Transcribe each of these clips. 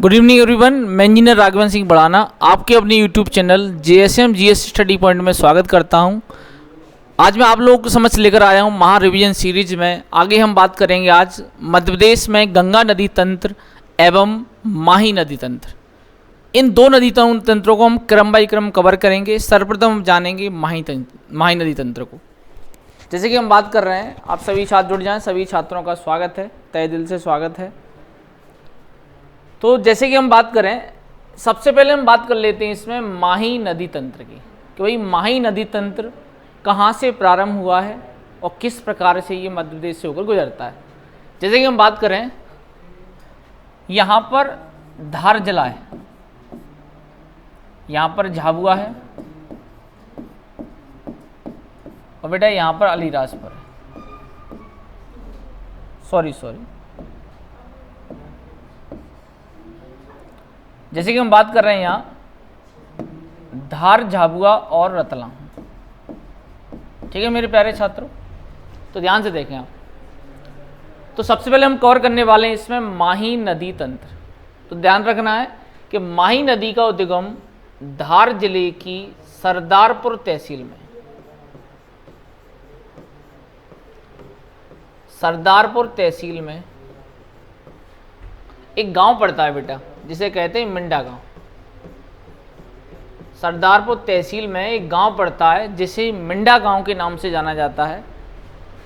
Good evening everyone, मैं engineer Raghavan Singh बढ़ाना आपके अपने YouTube channel JSM GS study point में स्वागत करता हूं। आज मैं आप लोगों को समझ लेकर आया हूं महा रिवीजन सीरीज में। आगे हम बात करेंगे आज मध्य प्रदेश में गंगा नदी तंत्र एवं माही नदी तंत्र। इन दो नदी तंत्रों को हम क्रम बाई क्रम कवर करेंगे। सर्वप्रथम हम जानेंगे माही नदी तंत्र को। जैसे कि हम बात कर रहे हैं, आप सभी छात्र जुड़ जाएं। सभी छात्रों का स्वागत है, तहे दिल से स्वागत है। तो जैसे कि हम बात करें, सबसे पहले हम बात कर लेते हैं इसमें माही नदी तंत्र की, कि भाई माही नदी तंत्र कहाँ से प्रारंभ हुआ है और किस प्रकार से ये मध्य प्रदेश से होकर गुजरता है। जैसे कि हम बात करें, यहाँ पर धार जिला है, यहाँ पर झाबुआ है और बेटा यहाँ पर अलीराजपुर है। सॉरी जैसे कि हम बात कर रहे हैं यहाँ धार, झाबुआ और रतलाम। ठीक है मेरे प्यारे छात्रों, तो ध्यान से देखें आप। तो सबसे पहले हम कवर करने वाले हैं इसमें माही नदी तंत्र। तो ध्यान रखना है कि माही नदी का उद्गम धार जिले की सरदारपुर तहसील में, सरदारपुर तहसील में एक गांव पड़ता है बेटा, जिसे कहते हैं मिंडा गांव। सरदारपुर तहसील में एक गांव पड़ता है जिसे मिंडा गांव के नाम से जाना जाता है।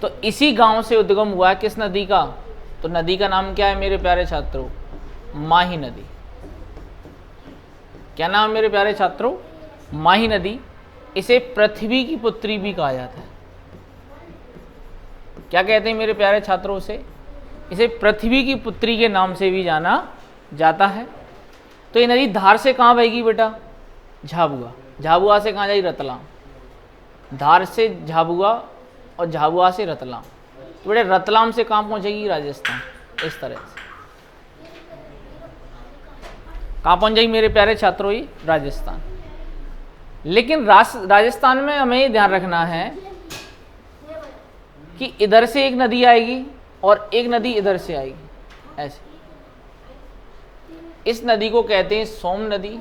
तो इसी गांव से उद्गम हुआ है किस नदी का? तो नदी का नाम क्या है मेरे प्यारे छात्रों? माही नदी। क्या नाम है मेरे प्यारे छात्रों? माही नदी। इसे पृथ्वी की पुत्री भी कहा जाता है। क्या कहते हैं मेरे प्यारे छात्रों? इसे पृथ्वी की पुत्री के नाम से भी जाना जाता है। तो ये नदी धार से कहाँ बहेगी बेटा? झाबुआ। झाबुआ से कहाँ जाएगी? रतलाम। धार से झाबुआ और झाबुआ से रतलाम। तो बेटा रतलाम से कहाँ पहुँचेगी? राजस्थान। इस तरह से कहाँ पहुँच जाएगी मेरे प्यारे छात्रों? ये राजस्थान। लेकिन राजस्थान में हमें ये ध्यान रखना है कि इधर से एक नदी आएगी और एक नदी इधर से आएगी, ऐसे। इस नदी को कहते हैं सोम नदी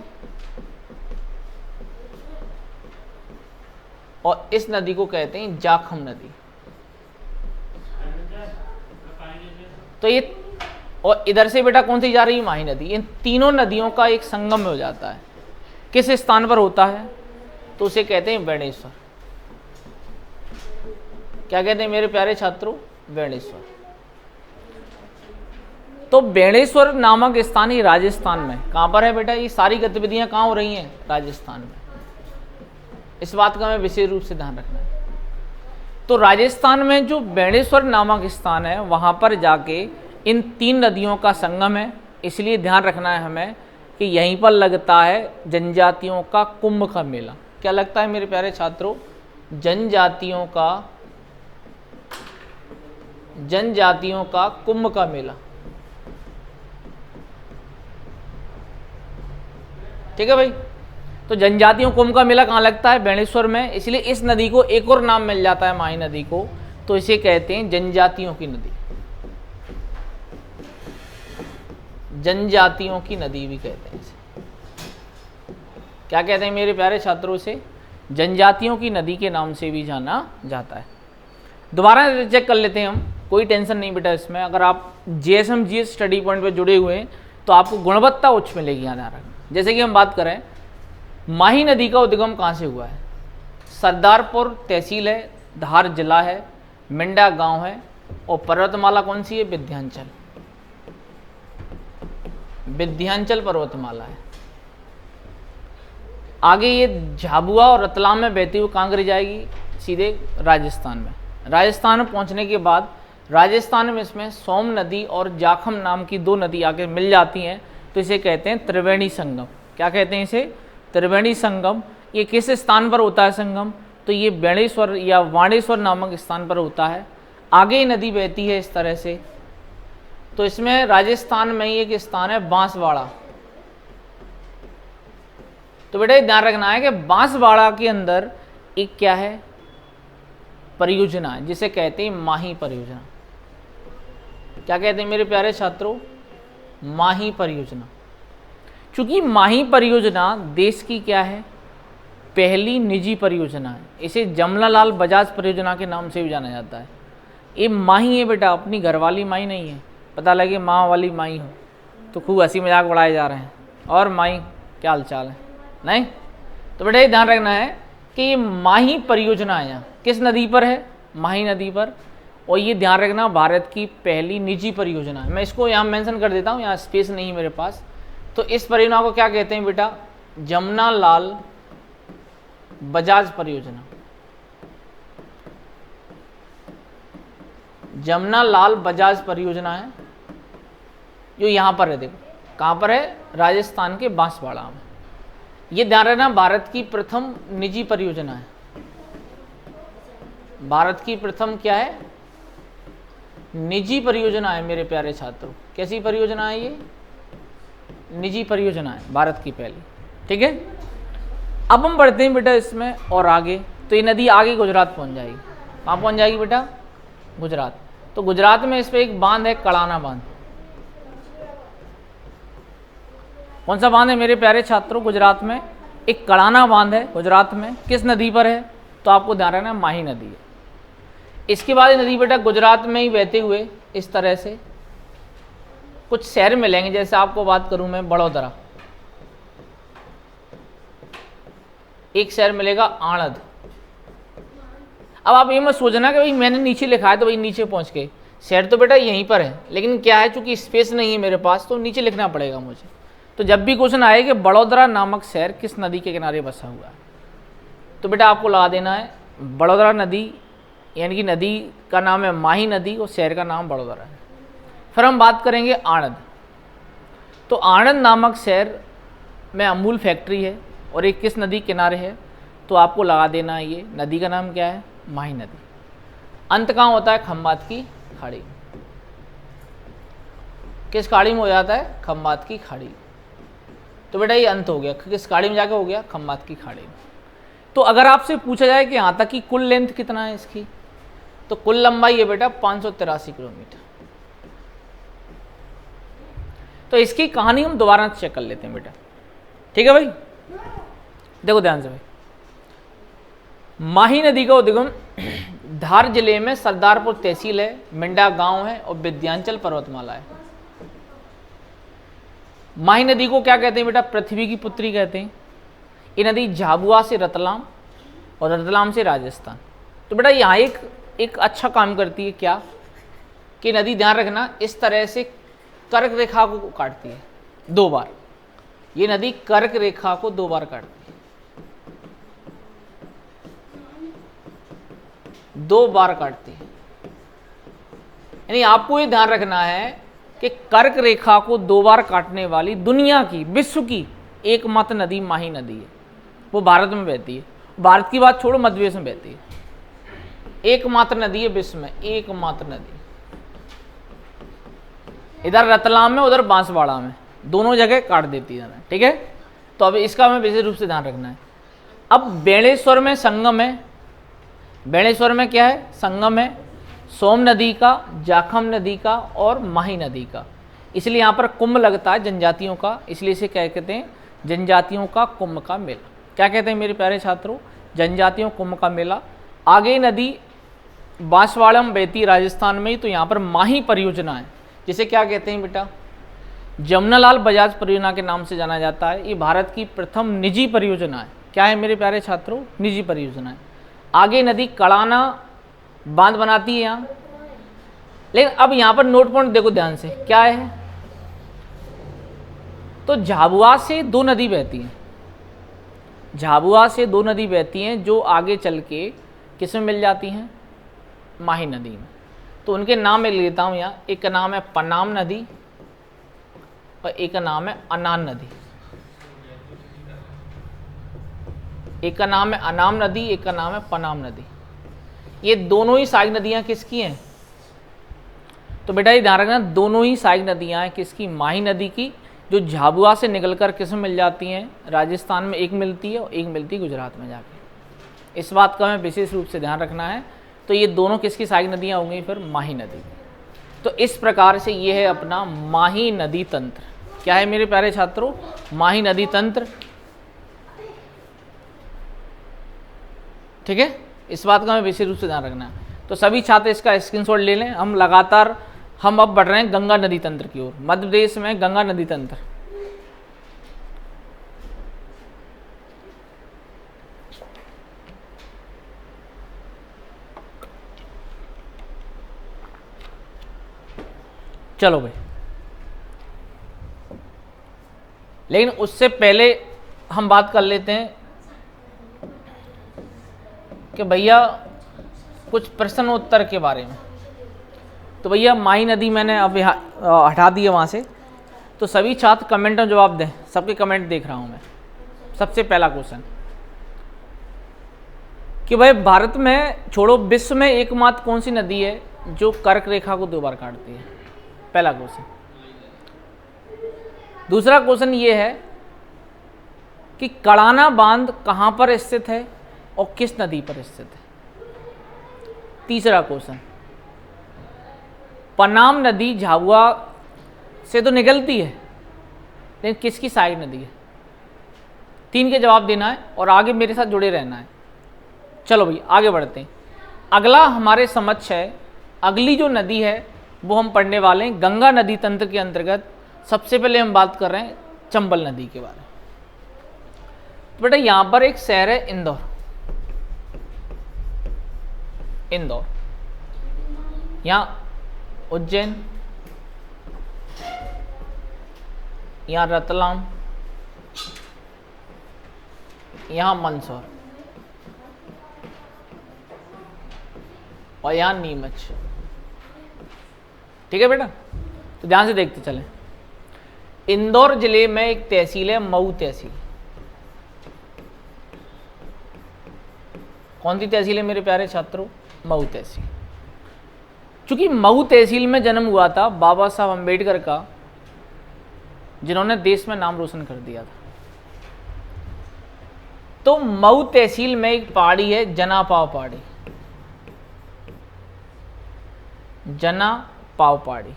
और इस नदी को कहते हैं जाखम नदी। तो ये, और इधर से बेटा कौन सी जा रही है? माही नदी। इन तीनों नदियों का एक संगम हो जाता है। किस स्थान पर होता है? तो उसे कहते हैं बेणेश्वर। क्या कहते हैं मेरे प्यारे छात्रों? बेणेश्वर। तो बेणेश्वर नामक स्थान ही राजस्थान में कहाँ पर है बेटा? ये सारी गतिविधियां कहाँ हो रही हैं? राजस्थान में। इस बात का हमें विशेष रूप से ध्यान रखना है। तो राजस्थान में जो बेणेश्वर नामक स्थान है, वहाँ पर जाके इन तीन नदियों का संगम है। इसलिए ध्यान रखना है हमें कि यहीं पर लगता है जनजातियों का कुंभ का मेला। क्या लगता है मेरे प्यारे छात्रों? जनजातियों का कुंभ का मेला। ठीक है भाई। तो जनजातियों कुंभ का मेला कहाँ लगता है? बेणेश्वर में। इसलिए इस नदी को एक और नाम मिल जाता है माही नदी को, तो इसे कहते हैं जनजातियों की नदी। जनजातियों की नदी भी कहते हैं इसे। क्या कहते हैं मेरे प्यारे छात्रों? से जनजातियों की नदी के नाम से भी जाना जाता है। दोबारा चेक कर लेते हैं हम, कोई टेंशन नहीं बेटा इसमें। अगर आप JSM GS स्टडी पॉइंट पर जुड़े हुए हैं तो आपको गुणवत्ता उच्च मिलेगी, याद रखना। जैसे कि हम बात करें, माही नदी का उद्गम कहाँ से हुआ है? सरदारपुर तहसील है, धार जिला है, मिंडा गांव है और पर्वतमाला कौन सी है? विंध्याचल। विंध्याचल पर्वतमाला है। आगे ये झाबुआ और रतलाम में बहती हुई कहाँ गिर जाएगी? सीधे राजस्थान में। राजस्थान में पहुँचने के बाद राजस्थान में इसमें सोम नदी और जाखम नाम की दो नदी आके मिल जाती हैं, तो इसे कहते हैं त्रिवेणी संगम। क्या कहते हैं इसे? त्रिवेणी संगम। ये किस स्थान पर होता है संगम? तो ये बेणेश्वर या वाणेश्वर नामक स्थान पर होता है। आगे नदी बहती है इस तरह से। तो इसमें राजस्थान में ही एक स्थान है बांसवाड़ा। तो बेटा ध्यान रखना है कि बांसवाड़ा के अंदर एक क्या है? परियोजना है, जिसे कहते हैं माही परियोजना। क्या कहते हैं मेरे प्यारे छात्रों? माही परियोजना। चूंकि माही परियोजना देश की क्या है, पहली निजी परियोजना है, इसे जमनालाल बजाज परियोजना के नाम से भी जाना जाता है। ये माही है बेटा, अपनी घरवाली माही नहीं है, पता लगे माँ वाली माही हो तो खूब हंसी मजाक बढ़ाए जा रहे हैं, और माही क्या हाल चाल है, नहीं। तो बेटा ये ध्यान रखना है कि ये माही परियोजना है, यहाँ किस नदी पर है, माही नदी पर, और ये ध्यान रखना भारत की पहली निजी परियोजना है। मैं इसको यहाँ मेंशन कर देता हूँ, यहाँ स्पेस नहीं मेरे पास। तो इस परियोजना को क्या कहते हैं बेटा, जमनालाल बजाज परियोजना। जमनालाल बजाज परियोजना है जो यहाँ पर है, देखो कहाँ पर है, राजस्थान के बांसवाड़ा में। ये ध्यान रखना भारत की प्रथम निजी परियोजना है। भारत की प्रथम क्या है, निजी परियोजना है मेरे प्यारे छात्रों। कैसी परियोजना है ये, निजी परियोजना है, भारत की पहली। ठीक है, अब हम बढ़ते हैं बेटा इसमें और आगे। तो ये नदी आगे गुजरात पहुंच जाएगी। कहाँ पहुंच जाएगी बेटा, गुजरात। तो गुजरात में इस पे एक बांध है, कड़ाना बांध। कौन सा बांध है मेरे प्यारे छात्रों, गुजरात में एक कड़ाना बांध है गुजरात में। किस नदी पर है, तो आपको ध्यान रखना माही नदी है। इसके बाद ये नदी बेटा गुजरात में ही बहते हुए इस तरह से कुछ शहर मिलेंगे, जैसे आपको बात करूं मैं बड़ौदरा, एक शहर मिलेगा आणंद। अब आप ये मत सोचना कि भाई मैंने नीचे लिखा है तो भाई नीचे पहुंच गए, शहर तो बेटा यहीं पर है, लेकिन क्या है चूंकि स्पेस नहीं है मेरे पास तो नीचे लिखना पड़ेगा मुझे। तो जब भी क्वेश्चन आए कि बड़ौदरा नामक शहर किस नदी के किनारे बसा हुआ है, तो बेटा आपको लगा देना है बड़ौदरा नदी, यानी कि नदी का नाम है माही नदी और शहर का नाम बड़ौदरा है। फिर हम बात करेंगे आणंद। तो आणंद नामक शहर में अमूल फैक्ट्री है और एक किस नदी किनारे है, तो आपको लगा देना है ये नदी का नाम क्या है, माही नदी। अंत कहाँ होता है, खंबात की खाड़ी। किस खाड़ी में हो जाता है, खंबात की खाड़ी। तो बेटा ये अंत हो गया, किस खाड़ी में जाके हो गया, खंबात की खाड़ी में। तो अगर आपसे पूछा जाए कि यहाँ तक की कुल लेंथ कितना है इसकी, तो कुल लंबाई है बेटा 583 किलोमीटर। तो इसकी कहानी हम दोबारा चेक कर लेते हैं बेटा, ठीक है भाई। देखो ध्यान से भाई, माही नदी का उद्गम धार जिले में सरदारपुर तहसील है, मिंडा गांव है और विंध्याचल पर्वतमाला है। माही नदी को क्या कहते हैं बेटा, पृथ्वी की पुत्री कहते हैं। ये नदी झाबुआ से रतलाम और रतलाम से राजस्थान। तो बेटा यहाँ एक अच्छा काम करती है, क्या कि नदी ध्यान रखना इस तरह से कर्क रेखा को काटती है 2 बार। ये नदी कर्क रेखा को 2 बार काटती है, 2 बार काटती है। यानी आपको ये ध्यान रखना है कि कर्क रेखा को 2 बार काटने वाली दुनिया की, विश्व की एकमात्र नदी माही नदी है। वो भारत में बहती है, भारत की बात छोड़ो, मध्य प्रदेश में बहती है। एकमात्र नदी है विश्व में, एकमात्र नदी। इधर रतलाम में, उधर बांसवाड़ा में, दोनों जगह काट देती है। ठीक है, तो अब इसका हमें विशेष रूप से ध्यान रखना है। अब बेणेश्वर में संगम है। बेणेश्वर में क्या है, संगम है सोम नदी का, जाखम नदी का और माही नदी का। इसलिए यहाँ पर कुंभ लगता है जनजातियों का, इसलिए इसे क्या कहते हैं, जनजातियों का कुंभ का मेला। क्या कहते हैं मेरे प्यारे छात्रों, जनजातियों कुंभ का मेला। आगे नदी बांसवाड़ा में बहती राजस्थान में ही, तो यहाँ पर माही परियोजना है, जिसे क्या कहते हैं बेटा, जमनालाल बजाज परियोजना के नाम से जाना जाता है। ये भारत की प्रथम निजी परियोजना है। क्या है मेरे प्यारे छात्रों, निजी परियोजना है। आगे नदी कड़ाना बांध बनाती है यहाँ। लेकिन अब यहाँ पर नोट पॉइंट देखो ध्यान से, क्या है, तो झाबुआ से 2 नदी बहती हैं। झाबुआ से 2 नदी बहती हैं जो आगे चल के किस में मिल जाती हैं, माही नदी में। तो उनके नाम मैं लेता हूँ यहाँ। एक का नाम है पनाम नदी और एक का नाम है अनान नदी। एक का नाम है अनाम नदी, एक का नाम है पनाम नदी। ये दोनों ही सहायक नदियाँ किसकी हैं, तो बेटा ये ध्यान रखना, दोनों ही सहायक नदियाँ हैं किसकी, माही नदी की, जो झाबुआ से निकलकर किस में मिल जाती हैं, राजस्थान में एक मिलती है और एक मिलती है गुजरात में जाके। इस बात का हमें विशेष रूप से ध्यान रखना है। तो ये दोनों किसकी सहायक नदियाँ होंगी, फिर माही नदी। तो इस प्रकार से ये है अपना माही नदी तंत्र। क्या है मेरे प्यारे छात्रों? माही नदी तंत्र। ठीक है, इस बात का हमें विशेष रूप से ध्यान रखना है। तो सभी छात्र इसका स्क्रीनशॉट ले लें। हम लगातार अब बढ़ रहे हैं गंगा नदी तंत्र की ओर। मध्य प्रदेश में गंगा नदी तंत्र। चलो भाई, लेकिन उससे पहले हम बात कर लेते हैं कि भैया कुछ प्रश्नोत्तर के बारे में। तो भैया माही नदी मैंने अब यहाँ हटा दी है वहाँ से। तो सभी छात्र कमेंट में जवाब दें। सबके कमेंट देख रहा हूँ मैं। सबसे पहला क्वेश्चन कि भाई भारत में छोड़ो, विश्व में एकमात्र कौन सी नदी है जो कर्क रेखा को 2 बार काटती है? पहला क्वेश्चन। दूसरा क्वेश्चन ये है कि कड़ाना बांध कहाँ पर स्थित है और किस नदी पर स्थित है? तीसरा क्वेश्चन, पनाम नदी झाबुआ से तो निकलती है, लेकिन किसकी सहायक नदी है? 3 के जवाब देना है और आगे मेरे साथ जुड़े रहना है। चलो भाई आगे बढ़ते हैं। अगला हमारे समक्ष है, अगली जो नदी है वो हम पढ़ने वाले हैं गंगा नदी तंत्र के अंतर्गत। सबसे पहले हम बात कर रहे हैं चंबल नदी के बारे में। तो बेटा यहां पर एक शहर है इंदौर। इंदौर, यहाँ उज्जैन, यहाँ रतलाम, यहाँ मंदसौर और यहाँ नीमच। ठीक है बेटा, तो ध्यान से देखते चलें। इंदौर जिले में एक तहसील है मऊ तहसील। कौन सी तहसील है मेरे प्यारे छात्रों? मऊ तहसील। चूंकि मऊ तहसील में जन्म हुआ था बाबा साहब अम्बेडकर का, जिन्होंने देश में नाम रोशन कर दिया था। तो मऊ तहसील में एक पहाड़ी है जना पाव पहाड़ी। जना पाव पहाड़ी।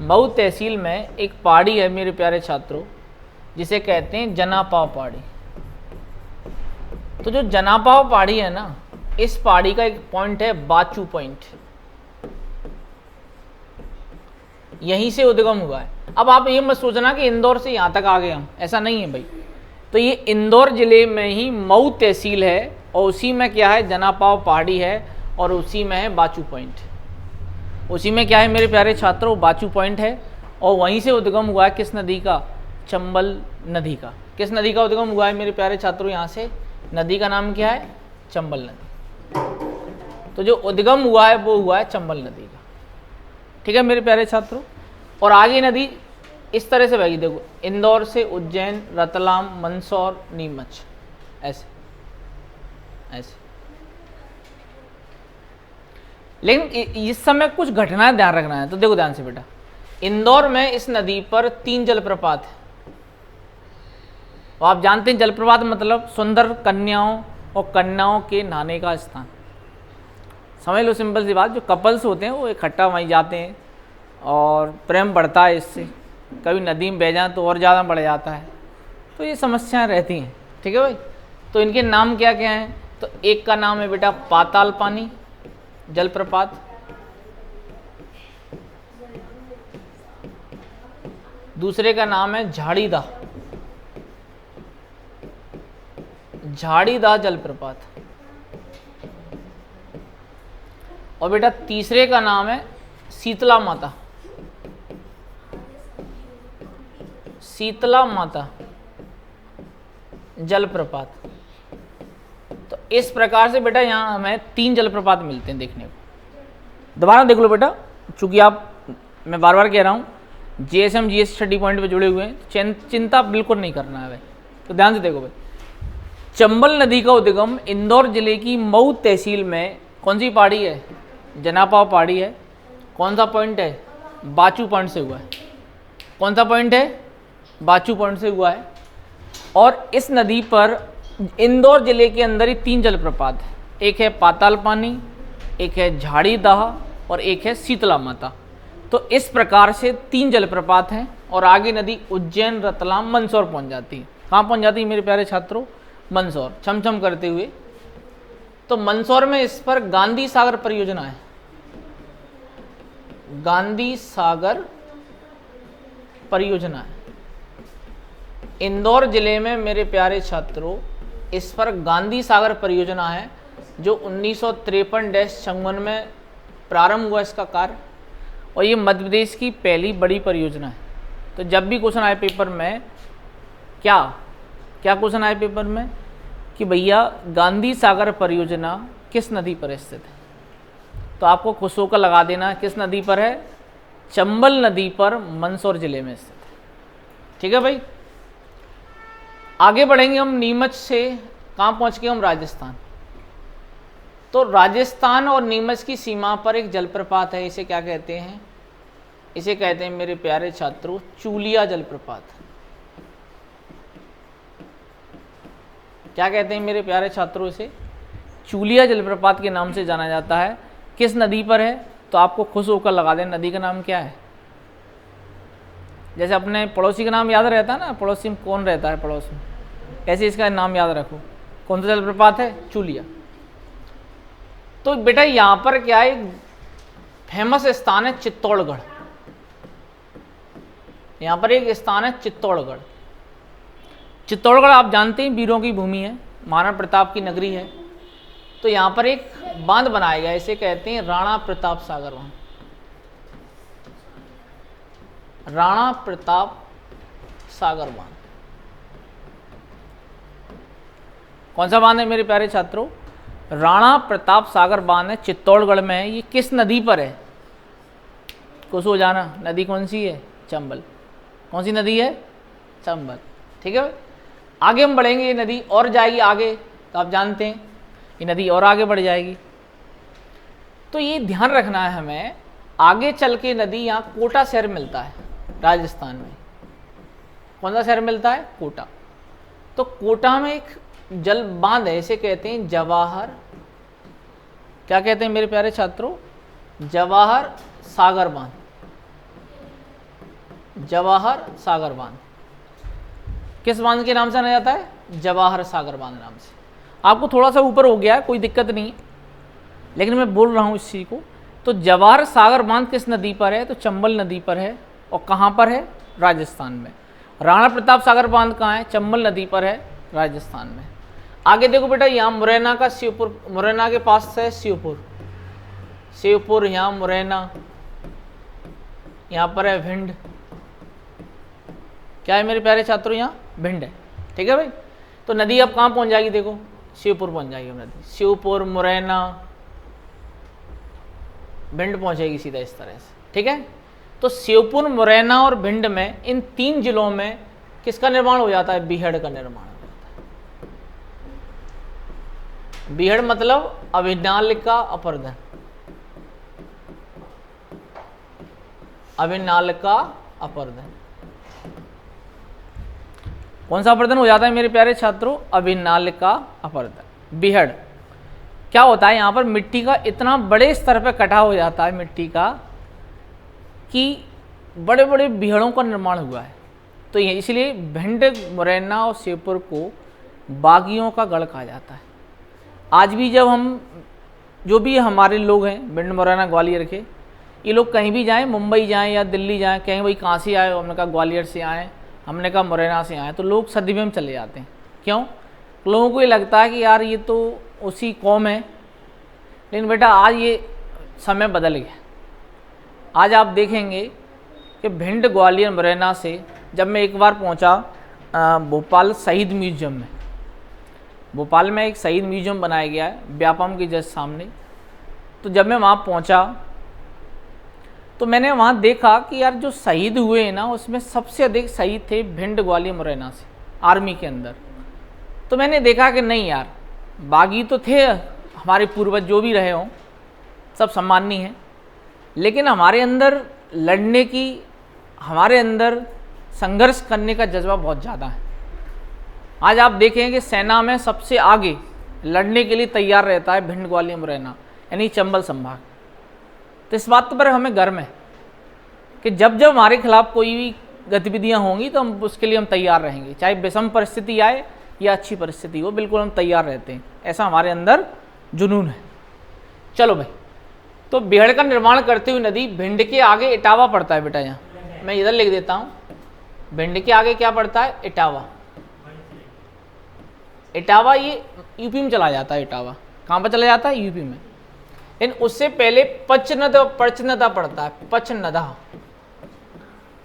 मऊ तहसील में एक पहाड़ी है मेरे प्यारे छात्रों, जिसे कहते हैं जना पाव पहाड़ी। तो जो जना पाव पहाड़ी है ना, इस पहाड़ी का एक पॉइंट है बाचू पॉइंट। यहीं से उद्गम हुआ है। अब आप ये मत सोचना कि इंदौर से यहां तक आ गए हम, ऐसा नहीं है भाई। तो ये इंदौर जिले में ही मऊ तहसील है और उसी में क्या है? जना पाव पहाड़ी है और उसी में है बाचू पॉइंट। उसी में क्या है मेरे प्यारे छात्रों? बाचू पॉइंट है। और वहीं से उद्गम हुआ है किस नदी का? चंबल नदी का। किस नदी का उद्गम हुआ है मेरे प्यारे छात्रों? यहाँ से नदी का नाम क्या है? चंबल नदी। तो जो उद्गम हुआ है वो हुआ है चंबल नदी का। ठीक है मेरे प्यारे छात्रों। और आगे नदी इस तरह से बहेगी, देखो, इंदौर से उज्जैन, रतलाम, मंदसौर, नीमच, ऐसे ऐसे। लेकिन इस समय कुछ घटनाएं ध्यान रखना है। तो देखो ध्यान से बेटा, इंदौर में इस नदी पर 3 जलप्रपात है। और आप जानते हैं जलप्रपात मतलब सुंदर कन्याओं और कन्याओं के नहाने का स्थान। समझ लो, सिंपल सी बात। जो कपल्स होते हैं वो इकट्ठा वहीं जाते हैं और प्रेम बढ़ता है इससे। कभी नदी में बह जाए तो और ज़्यादा बढ़ जाता है। तो ये समस्याएं रहती हैं। ठीक है भाई। तो इनके नाम क्या क्या हैं? तो एक का नाम है बेटा पाताल पानी जलप्रपात। दूसरे का नाम है झाड़ीदा, झाड़ीदा जलप्रपात। और बेटा तीसरे का नाम है शीतला माता, शीतला माता जलप्रपात। तो इस प्रकार से बेटा यहाँ हमें 3 जलप्रपात मिलते हैं देखने को। दोबारा देख लो बेटा, चूंकि आप, मैं बार बार कह रहा हूँ, जीएसएम जीएस स्टडी पॉइंट पे जुड़े हुए हैं, चिंता बिल्कुल नहीं करना है भाई। तो ध्यान से देखो भाई, चंबल नदी का उद्गम इंदौर जिले की मऊ तहसील में कौन सी पहाड़ी है? जनापाव पहाड़ी है। कौन सा पॉइंट है? बाचू पॉइंट से हुआ है। कौन सा पॉइंट है? बाचू पॉइंट से हुआ है। और इस नदी पर इंदौर जिले के अंदर ही 3 जलप्रपात है। एक है पाताल पानी, एक है झाड़ी दाह और एक है शीतला माता। तो इस प्रकार से 3 जलप्रपात हैं और आगे नदी उज्जैन, रतलाम, मंदसौर पहुंच जाती है। कहाँ पहुंच जाती है मेरे प्यारे छात्रों? मंदसौर, छमछम करते हुए। तो मंदसौर में इस पर गांधी सागर परियोजना है, गांधी सागर परियोजना है। इंदौर जिले में मेरे प्यारे छात्रों इस पर गांधी सागर परियोजना है, जो 1953-56 में प्रारंभ हुआ इसका कार्य, और ये मध्य प्रदेश की पहली बड़ी परियोजना है। तो जब भी क्वेश्चन आए पेपर में, क्या क्वेश्चन आए पेपर में कि भैया गांधी सागर परियोजना किस नदी पर स्थित है, तो आपको खुश होकर लगा देना किस नदी पर है? चंबल नदी पर, मंदसौर जिले में स्थित है। ठीक है भाई, आगे बढ़ेंगे हम नीमच से। कहाँ पहुँच गए हम? राजस्थान। तो राजस्थान और नीमच की सीमा पर एक जलप्रपात है, इसे क्या कहते हैं? इसे कहते हैं मेरे प्यारे छात्रों चूलिया जलप्रपात। क्या कहते हैं मेरे प्यारे छात्रों? इसे चूलिया जलप्रपात के नाम से जाना जाता है। किस नदी पर है? तो आपको खुश होकर लगा दें नदी का नाम क्या है। जैसे अपने पड़ोसी का नाम याद रहता है ना, पड़ोसी में कौन रहता है पड़ोस में, ऐसे इसका नाम याद रखो। कौन सा जलप्रपात है? चूलिया। तो बेटा यहाँ पर क्या है, फेमस स्थान है चित्तौड़गढ़। यहाँ पर एक स्थान है चित्तौड़गढ़। चित्तौड़गढ़ आप जानते हैं वीरों की भूमि है, महाराणा प्रताप की नगरी है। तो यहाँ पर एक बांध बनाया गया, इसे कहते हैं राणा प्रताप सागर बांध। राणा प्रताप सागर बांध कौन सा बांध है मेरे प्यारे छात्रों? राणा प्रताप सागर बांध है, चित्तौड़गढ़ में है। ये किस नदी पर है? खुश हो जाना, नदी कौन सी है? चंबल। कौन सी नदी है? चंबल। ठीक है, आगे हम बढ़ेंगे, ये नदी और जाएगी आगे, तो आप जानते हैं ये नदी और आगे बढ़ जाएगी। तो ये ध्यान रखना है हमें, आगे चल के नदी यहाँ कोटा शहर मिलता है राजस्थान में। कौन सा शहर मिलता है? कोटा। तो कोटा में एक जल बांध है, इसे कहते हैं जवाहर, क्या कहते हैं मेरे प्यारे छात्रों? जवाहर सागर बांध। जवाहर सागर बांध किस बांध के नाम से जाना जाता है? जवाहर सागर बांध नाम से। आपको थोड़ा सा ऊपर हो गया है, कोई दिक्कत नहीं, लेकिन मैं बोल रहा हूँ इस चीज़ को। तो जवाहर सागर बांध किस नदी पर है? तो चंबल नदी पर है। और कहाँ पर है? राजस्थान में। राणा प्रताप सागर बांध कहाँ है? चंबल नदी पर है, राजस्थान में। आगे देखो बेटा, यहाँ मुरैना का शिवपुर, मुरैना के पास है शिवपुर। शिवपुर यहाँ मुरैना, यहाँ पर है भिंड। क्या है मेरे प्यारे छात्रों? यहाँ भिंड है। ठीक है भाई, तो नदी अब कहाँ पहुँच जाएगी? देखो शिवपुर पहुँच जाएगी नदी। शिवपुर, मुरैना, भिंड पहुँचेगी सीधा इस तरह से। ठीक है, तो शिवपुर, मुरैना और भिंड में, इन 3 जिलों में किसका निर्माण हो जाता है? बीहड़ का निर्माण हो जाता है। बीहड़ मतलब अभिनालिका अपर्दन। अभिनालिका अपर्दन कौन सा अपर्दन हो जाता है मेरे प्यारे छात्रों? अभिनालिका अपर्दन। बीहड़ क्या होता है? यहाँ पर मिट्टी का इतना बड़े स्तर पर कटा हो जाता है मिट्टी का कि बड़े बड़े बीहड़ों का निर्माण हुआ है। तो ये इसलिए भिंड, मुरैना और शिवपुर को बागियों का गढ़ कहा जाता है। आज भी जब हम, जो भी हमारे लोग हैं भिंड, मुरैना, ग्वालियर के, ये लोग कहीं भी जाएं, मुंबई जाएं या दिल्ली जाएं, कहीं भाई कहाँ से आए? हमने कहा ग्वालियर से आए, हमने कहा मुरैना से आए, तो लोग सदमे में चले जाते हैं। क्यों? लोगों को ये लगता है कि यार ये तो उसी कौम है। लेकिन बेटा आज ये समय बदल गया। आज आप देखेंगे कि भिंड, ग्वालियर, मुरैना से जब मैं एक बार पहुंचा भोपाल शहीद म्यूजियम में, भोपाल में एक शहीद म्यूजियम बनाया गया है व्यापम के जस्ट सामने। तो जब मैं वहाँ पहुँचा तो मैंने वहाँ देखा कि यार जो शहीद हुए हैं ना, उसमें सबसे अधिक शहीद थे भिंड, ग्वालियर, मुरैना से, आर्मी के अंदर। तो मैंने देखा कि नहीं यार, बागी तो थे हमारे पूर्वज जो भी रहे हों, सब सम्माननीय हैं, लेकिन हमारे अंदर लड़ने की, हमारे अंदर संघर्ष करने का जज्बा बहुत ज़्यादा है। आज आप देखें कि सेना में सबसे आगे लड़ने के लिए तैयार रहता है भिंड, ग्वालियर, मुरैना, यानी चंबल संभाग। तो इस बात पर हमें गर्व है कि जब जब हमारे खिलाफ कोई भी गतिविधियां होंगी तो हम उसके लिए हम तैयार रहेंगे, चाहे विषम परिस्थिति आए या अच्छी परिस्थिति हो, बिल्कुल हम तैयार रहते हैं, ऐसा हमारे अंदर जुनून है। चलो भाई, तो बेहड़ का निर्माण करती हुई नदी, भिंड के आगे इटावा पड़ता है बेटा, यहाँ मैं इधर लिख देता हूँ, भिंड के आगे क्या पड़ता है, इटावा। इटावा ये यूपी में चला जाता है, इटावा कहाँ पर चला जाता है, यूपी में। लेकिन उससे पहले पचनदा पड़ता है, पचनदा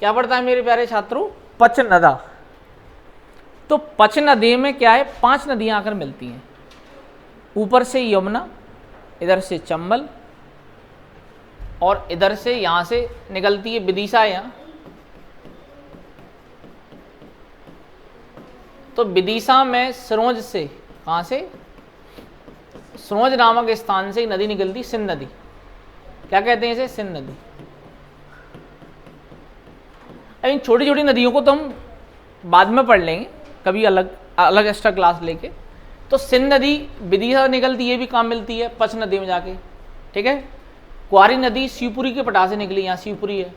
क्या पड़ता है मेरे प्यारे छात्रों, पचनदा। तो पच नदी में क्या है, 5 नदियां आकर मिलती हैं, ऊपर से यमुना, इधर से चंबल, और इधर से यहां से निकलती है विदिशा। यहाँ तो विदिशा में सरोज से, कहां से, सरोज नामक स्थान से नदी निकलती, सिंध नदी। क्या कहते हैं इसे, सिंध नदी। इन छोटी छोटी नदियों को तो हम बाद में पढ़ लेंगे कभी, अलग अलग एक्स्ट्रा क्लास लेके। तो सिंध नदी विदिशा निकलती है, भी काम मिलती है पच नदी में जाके, ठीक है। क्वारी नदी शिवपुरी के पटा से निकली, यहाँ शिवपुरी है,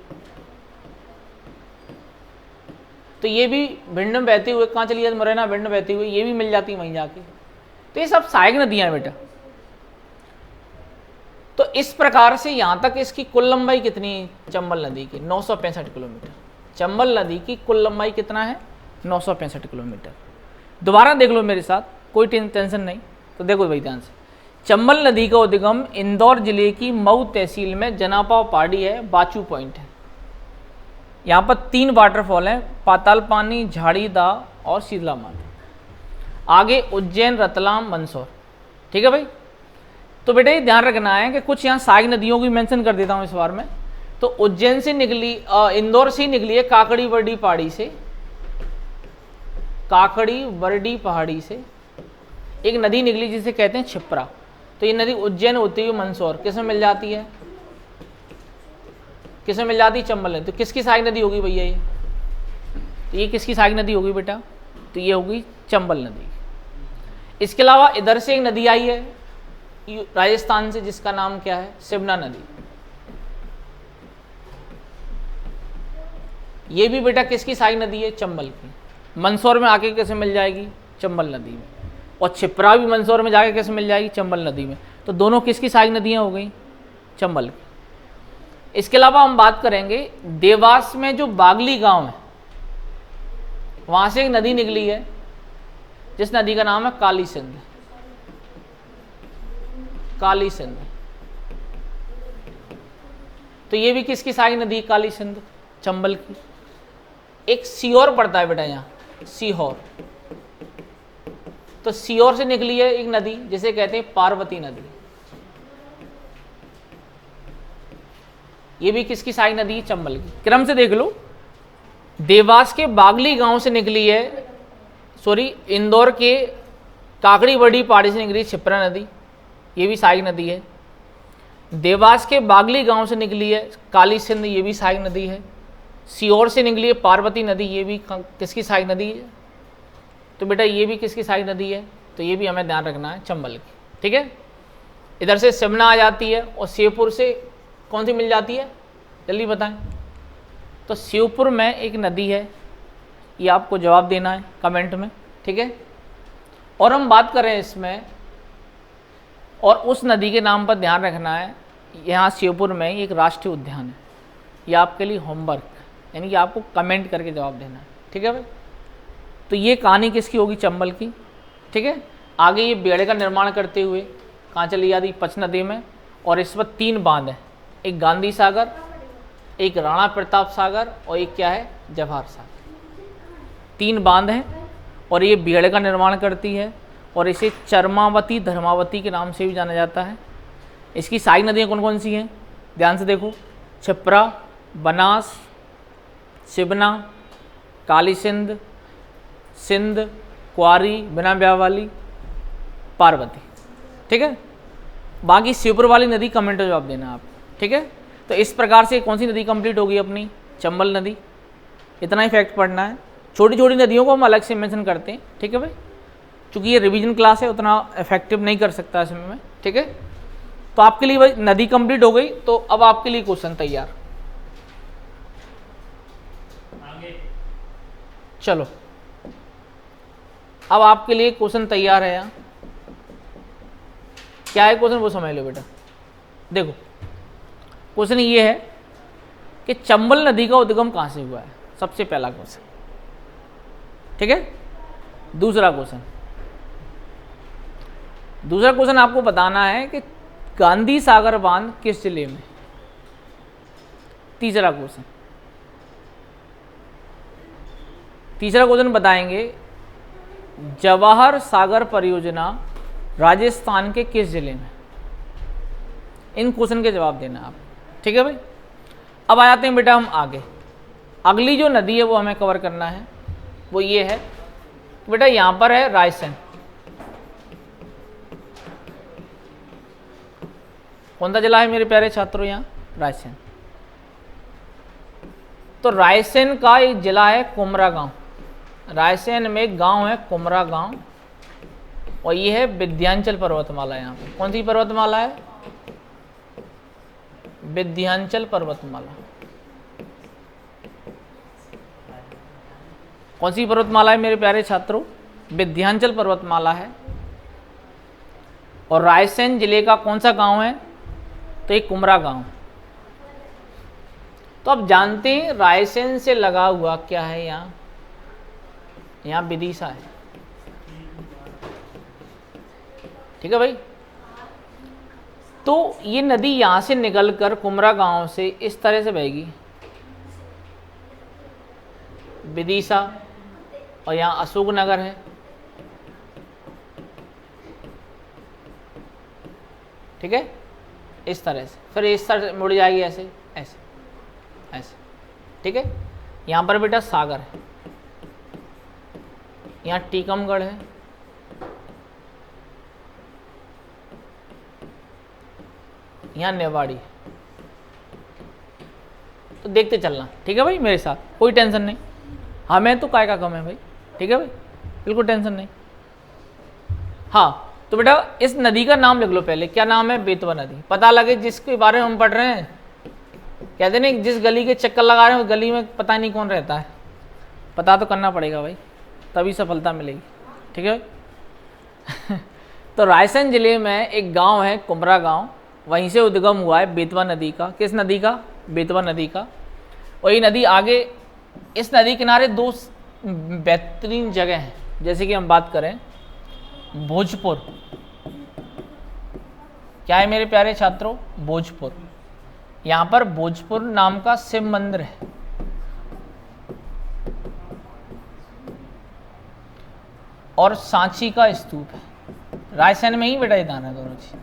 तो ये भी भिंड में बहते हुए कहाँ चली जाती, मुरैना भिंड में बहते हुए ये भी मिल जाती है वहीं जाके। तो ये सब सहायक नदियां हैं बेटा। तो इस प्रकार से यहाँ तक इसकी कुल लंबाई कितनी है, चंबल नदी की 965 किलोमीटर। चंबल नदी की कुल लंबाई कितना है, 965 किलोमीटर। दोबारा देख लो मेरे साथ, कोई टेंशन नहीं। तो देखो भाई ध्यान से, चंबल नदी का उद्गम इंदौर जिले की मऊ तहसील में जनापाव पहाड़ी है, बाचू पॉइंट है। यहाँ पर 3 वाटरफॉल हैं, पाताल पानी, झाड़ी दा और शीतला माता। आगे उज्जैन, रतलाम, मंदसौर, ठीक है भाई। तो बेटा ये ध्यान रखना है कि कुछ यहाँ सहायक नदियों की मेंशन कर देता हूँ इस बार में। तो उज्जैन से निकली, इंदौर से निकली है काकड़ी बरडी पहाड़ी से, काकड़ी बरडी पहाड़ी से एक नदी निकली जिसे कहते हैं छिप्रा। तो ये नदी उज्जैन होती हुई मंदसौर किसमें मिल जाती है, किसमें मिल जाती है, चंबल नदी। तो किसकी सहायक नदी होगी भैया ये, तो ये किसकी सहायक नदी होगी बेटा, तो ये होगी चंबल नदी। इसके अलावा इधर से एक नदी आई है राजस्थान से, जिसका नाम क्या है, सिबना नदी। ये भी बेटा किसकी सहायक नदी है, चंबल की। मंदसौर में आके कैसे मिल जाएगी, चंबल नदी में। और छिप्रा भी मंदसौर में जाके कैसे मिल जाएगी, चंबल नदी में। तो दोनों किसकी सहायक नदियां हो गई, चंबल की। इसके अलावा हम बात करेंगे देवास में जो बागली गांव है, वहां से एक नदी निकली है जिस नदी का नाम है काली सिंध। काली सिंध, तो ये भी किसकी सहायक नदी, काली सिंध, चंबल की। एक सीहोर पड़ता है बेटा यहाँ, सीहोर। तो सीहोर से निकली है एक नदी जिसे कहते हैं पार्वती नदी। ये भी किसकी सहायक नदी, चंबल की। क्रम से देख लो, देवास के बागली गांव से निकली है, सॉरी इंदौर के काकड़ी बड़ी पहाड़ी से निकली छिप्रा नदी, ये भी सहायक नदी है। देवास के बागली गांव से निकली है काली सिंध, ये भी सहायक नदी है। सीहोर से निकली है पार्वती नदी, ये भी किसकी सहायक नदी है, तो बेटा ये भी किसकी सहायक नदी है, तो ये भी हमें ध्यान रखना है, चंबल की, ठीक है। इधर से सिमना आ जाती है, और शिवपुर से कौन सी मिल जाती है, जल्दी बताएं। तो शिवपुर में एक नदी है, ये आपको जवाब देना है कमेंट में, ठीक है। और हम बात करें इसमें, और उस नदी के नाम पर ध्यान रखना है, यहाँ शिवपुर में एक राष्ट्रीय उद्यान है। ये आपके लिए होमवर्क, यानी कि आपको कमेंट करके जवाब देना है, ठीक है भाई। तो ये कहानी किसकी होगी, चंबल की, ठीक है। आगे ये बेड़े का निर्माण करते हुए कहाँ चली जाती, पच नदी में। और इस पर 3 बांध हैं, एक गांधी सागर, एक राणा प्रताप सागर, और एक क्या है, जवाहर सागर। 3 बांध हैं, और ये बेड़े का निर्माण करती है, और इसे चरमावती धर्मावती के नाम से भी जाना जाता है। इसकी सहायक नदियाँ कौन कौन सी हैं, ध्यान से देखो, छिप्रा, बनास, सिबना, काली सिंध, सिंध, क्वारी, बिना ब्याह वाली, पार्वती, ठीक है। बाकी शिवपुर वाली नदी कमेंट में जवाब देना आप, ठीक है। तो इस प्रकार से कौन सी नदी कंप्लीट होगी अपनी, चंबल नदी। इतना ही फैक्ट पढ़ना है। छोटी छोटी नदियों को हम अलग से मेंशन करते हैं, ठीक है भाई, क्योंकि ये रिवीजन क्लास है, उतना इफेक्टिव नहीं कर सकता इसमें मैं, ठीक है। तो आपके लिए भाई नदी कंप्लीट हो गई, तो अब आपके लिए क्वेश्चन तैयार। चलो अब आपके लिए क्वेश्चन तैयार है यहाँ। क्या है क्वेश्चन वो समझ लो बेटा। देखो क्वेश्चन ये है कि चंबल नदी का उद्गम कहाँ से हुआ है, सबसे पहला क्वेश्चन। ठीक है, दूसरा क्वेश्चन आपको बताना है कि गांधी सागर बांध किस जिले में। तीसरा क्वेश्चन बताएंगे जवाहर सागर परियोजना राजस्थान के किस जिले में। इन क्वेश्चन के जवाब देना आप। ठीक है भाई, अब आ जाते हैं बेटा हम आगे। अगली जो नदी है वो हमें कवर करना है, वो ये है बेटा, यहां पर है रायसेन। कौन सा जिला है मेरे प्यारे छात्रों, यहाँ रायसेन। तो रायसेन का एक जिला है कुमरा गांव। रायसेन में एक गांव है कुमरा गांव, और ये है विंध्याचल पर्वतमाला। यहाँ पे कौन सी पर्वतमाला है, विंध्याचल पर्वतमाला। कौन सी पर्वतमाला है मेरे प्यारे छात्रों, विंध्याचल पर्वतमाला है। और रायसेन जिले का कौन सा गांव है, तो एक कुमरा गांव। तो अब जानते हैं रायसेन से लगा हुआ क्या है, यहाँ विदिशा है। ठीक है भाई, तो ये नदी यहां से निकलकर कुमरा गांव से इस तरह से बहेगी विदिशा, और यहाँ अशोकनगर है। ठीक है, इस तरह से, फिर इस तरह से मुड़ जाएगी ऐसे ऐसे ऐसे। ठीक है, यहाँ पर बेटा सागर है, यहाँ टीकमगढ़ है, यहाँ नेवाड़ी है। तो देखते चलना। ठीक है भाई, मेरे साथ कोई टेंशन नहीं, हमें तो काय का कम है भाई। ठीक है भाई, बिल्कुल टेंशन नहीं। हाँ, तो बेटा इस नदी का नाम लिख लो पहले। क्या नाम है, बेतवा नदी। पता लगे जिसके बारे में हम पढ़ रहे हैं, कहते नहीं जिस गली के चक्कर लगा रहे हैं उस गली में पता नहीं कौन रहता है। पता तो करना पड़ेगा भाई, तभी सफलता मिलेगी। ठीक है तो रायसेन जिले में एक गांव है कुमरा गांव, वहीं से उद्गम हुआ है बेतवा नदी का। किस नदी का, बेतवा नदी का। और ये नदी आगे, इस नदी किनारे दो बेहतरीन जगह हैं। जैसे कि हम बात करें भोजपुर, क्या है मेरे प्यारे छात्रों, भोजपुर। यहाँ पर भोजपुर नाम का शिव मंदिर है। और सांची का स्तूप है। रायसेन में ही बेटा इधर है दोनों चीज।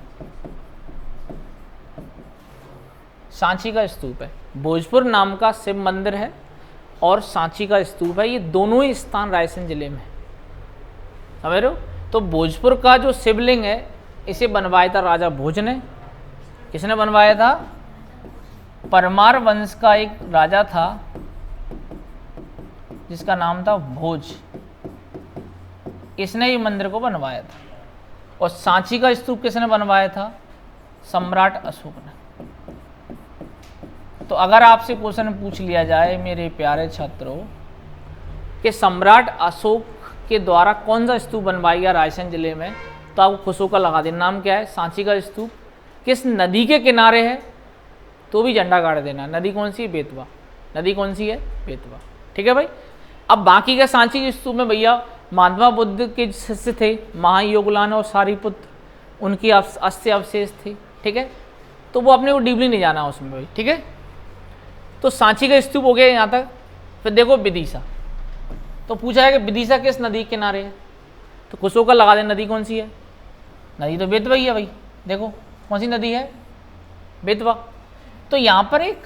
सांची का स्तूप है, भोजपुर नाम का शिव मंदिर है, और सांची का स्तूप है। ये दोनों ही स्थान रायसेन जिले में है, समझ रहे हो। तो भोजपुर का जो शिवलिंग है, इसे बनवाया था राजा भोज ने। किसने बनवाया था, परमार वंश का एक राजा था जिसका नाम था भोज। इसने ये मंदिर को बनवाया था। और सांची का स्तूप किसने बनवाया था, सम्राट अशोक ने। तो अगर आपसे क्वेश्चन पूछ लिया जाए मेरे प्यारे छात्रों कि सम्राट अशोक के द्वारा कौन सा स्तूप बनवाया गया रायसेन जिले में, तो आपको खुशो का लगा देना। नाम क्या है, सांची का स्तूप। किस नदी के किनारे है, तो भी झंडा गाड़ देना। नदी कौन सी है, बेतवा। नदी कौन सी है, बेतवा। ठीक है भाई। अब बाकी के सांची के स्तूप में भैया महात्मा बुद्ध के शिष्य थे, महायोगलान और सारीपुत्र, उनकी अस्थि अवशेष थे। ठीक है, तो वो अपने को डीपली नहीं जाना उसमें भाई। ठीक है, तो सांची का स्तूप हो गया यहाँ तक। फिर देखो विदिशा, तो पूछा है कि विदिशा किस नदी के किनारे है, तो कुशों का लगा दे। नदी कौन सी है, नदी तो बेतवा ही है भाई। देखो कौन सी नदी है, बेतवा। तो यहाँ पर एक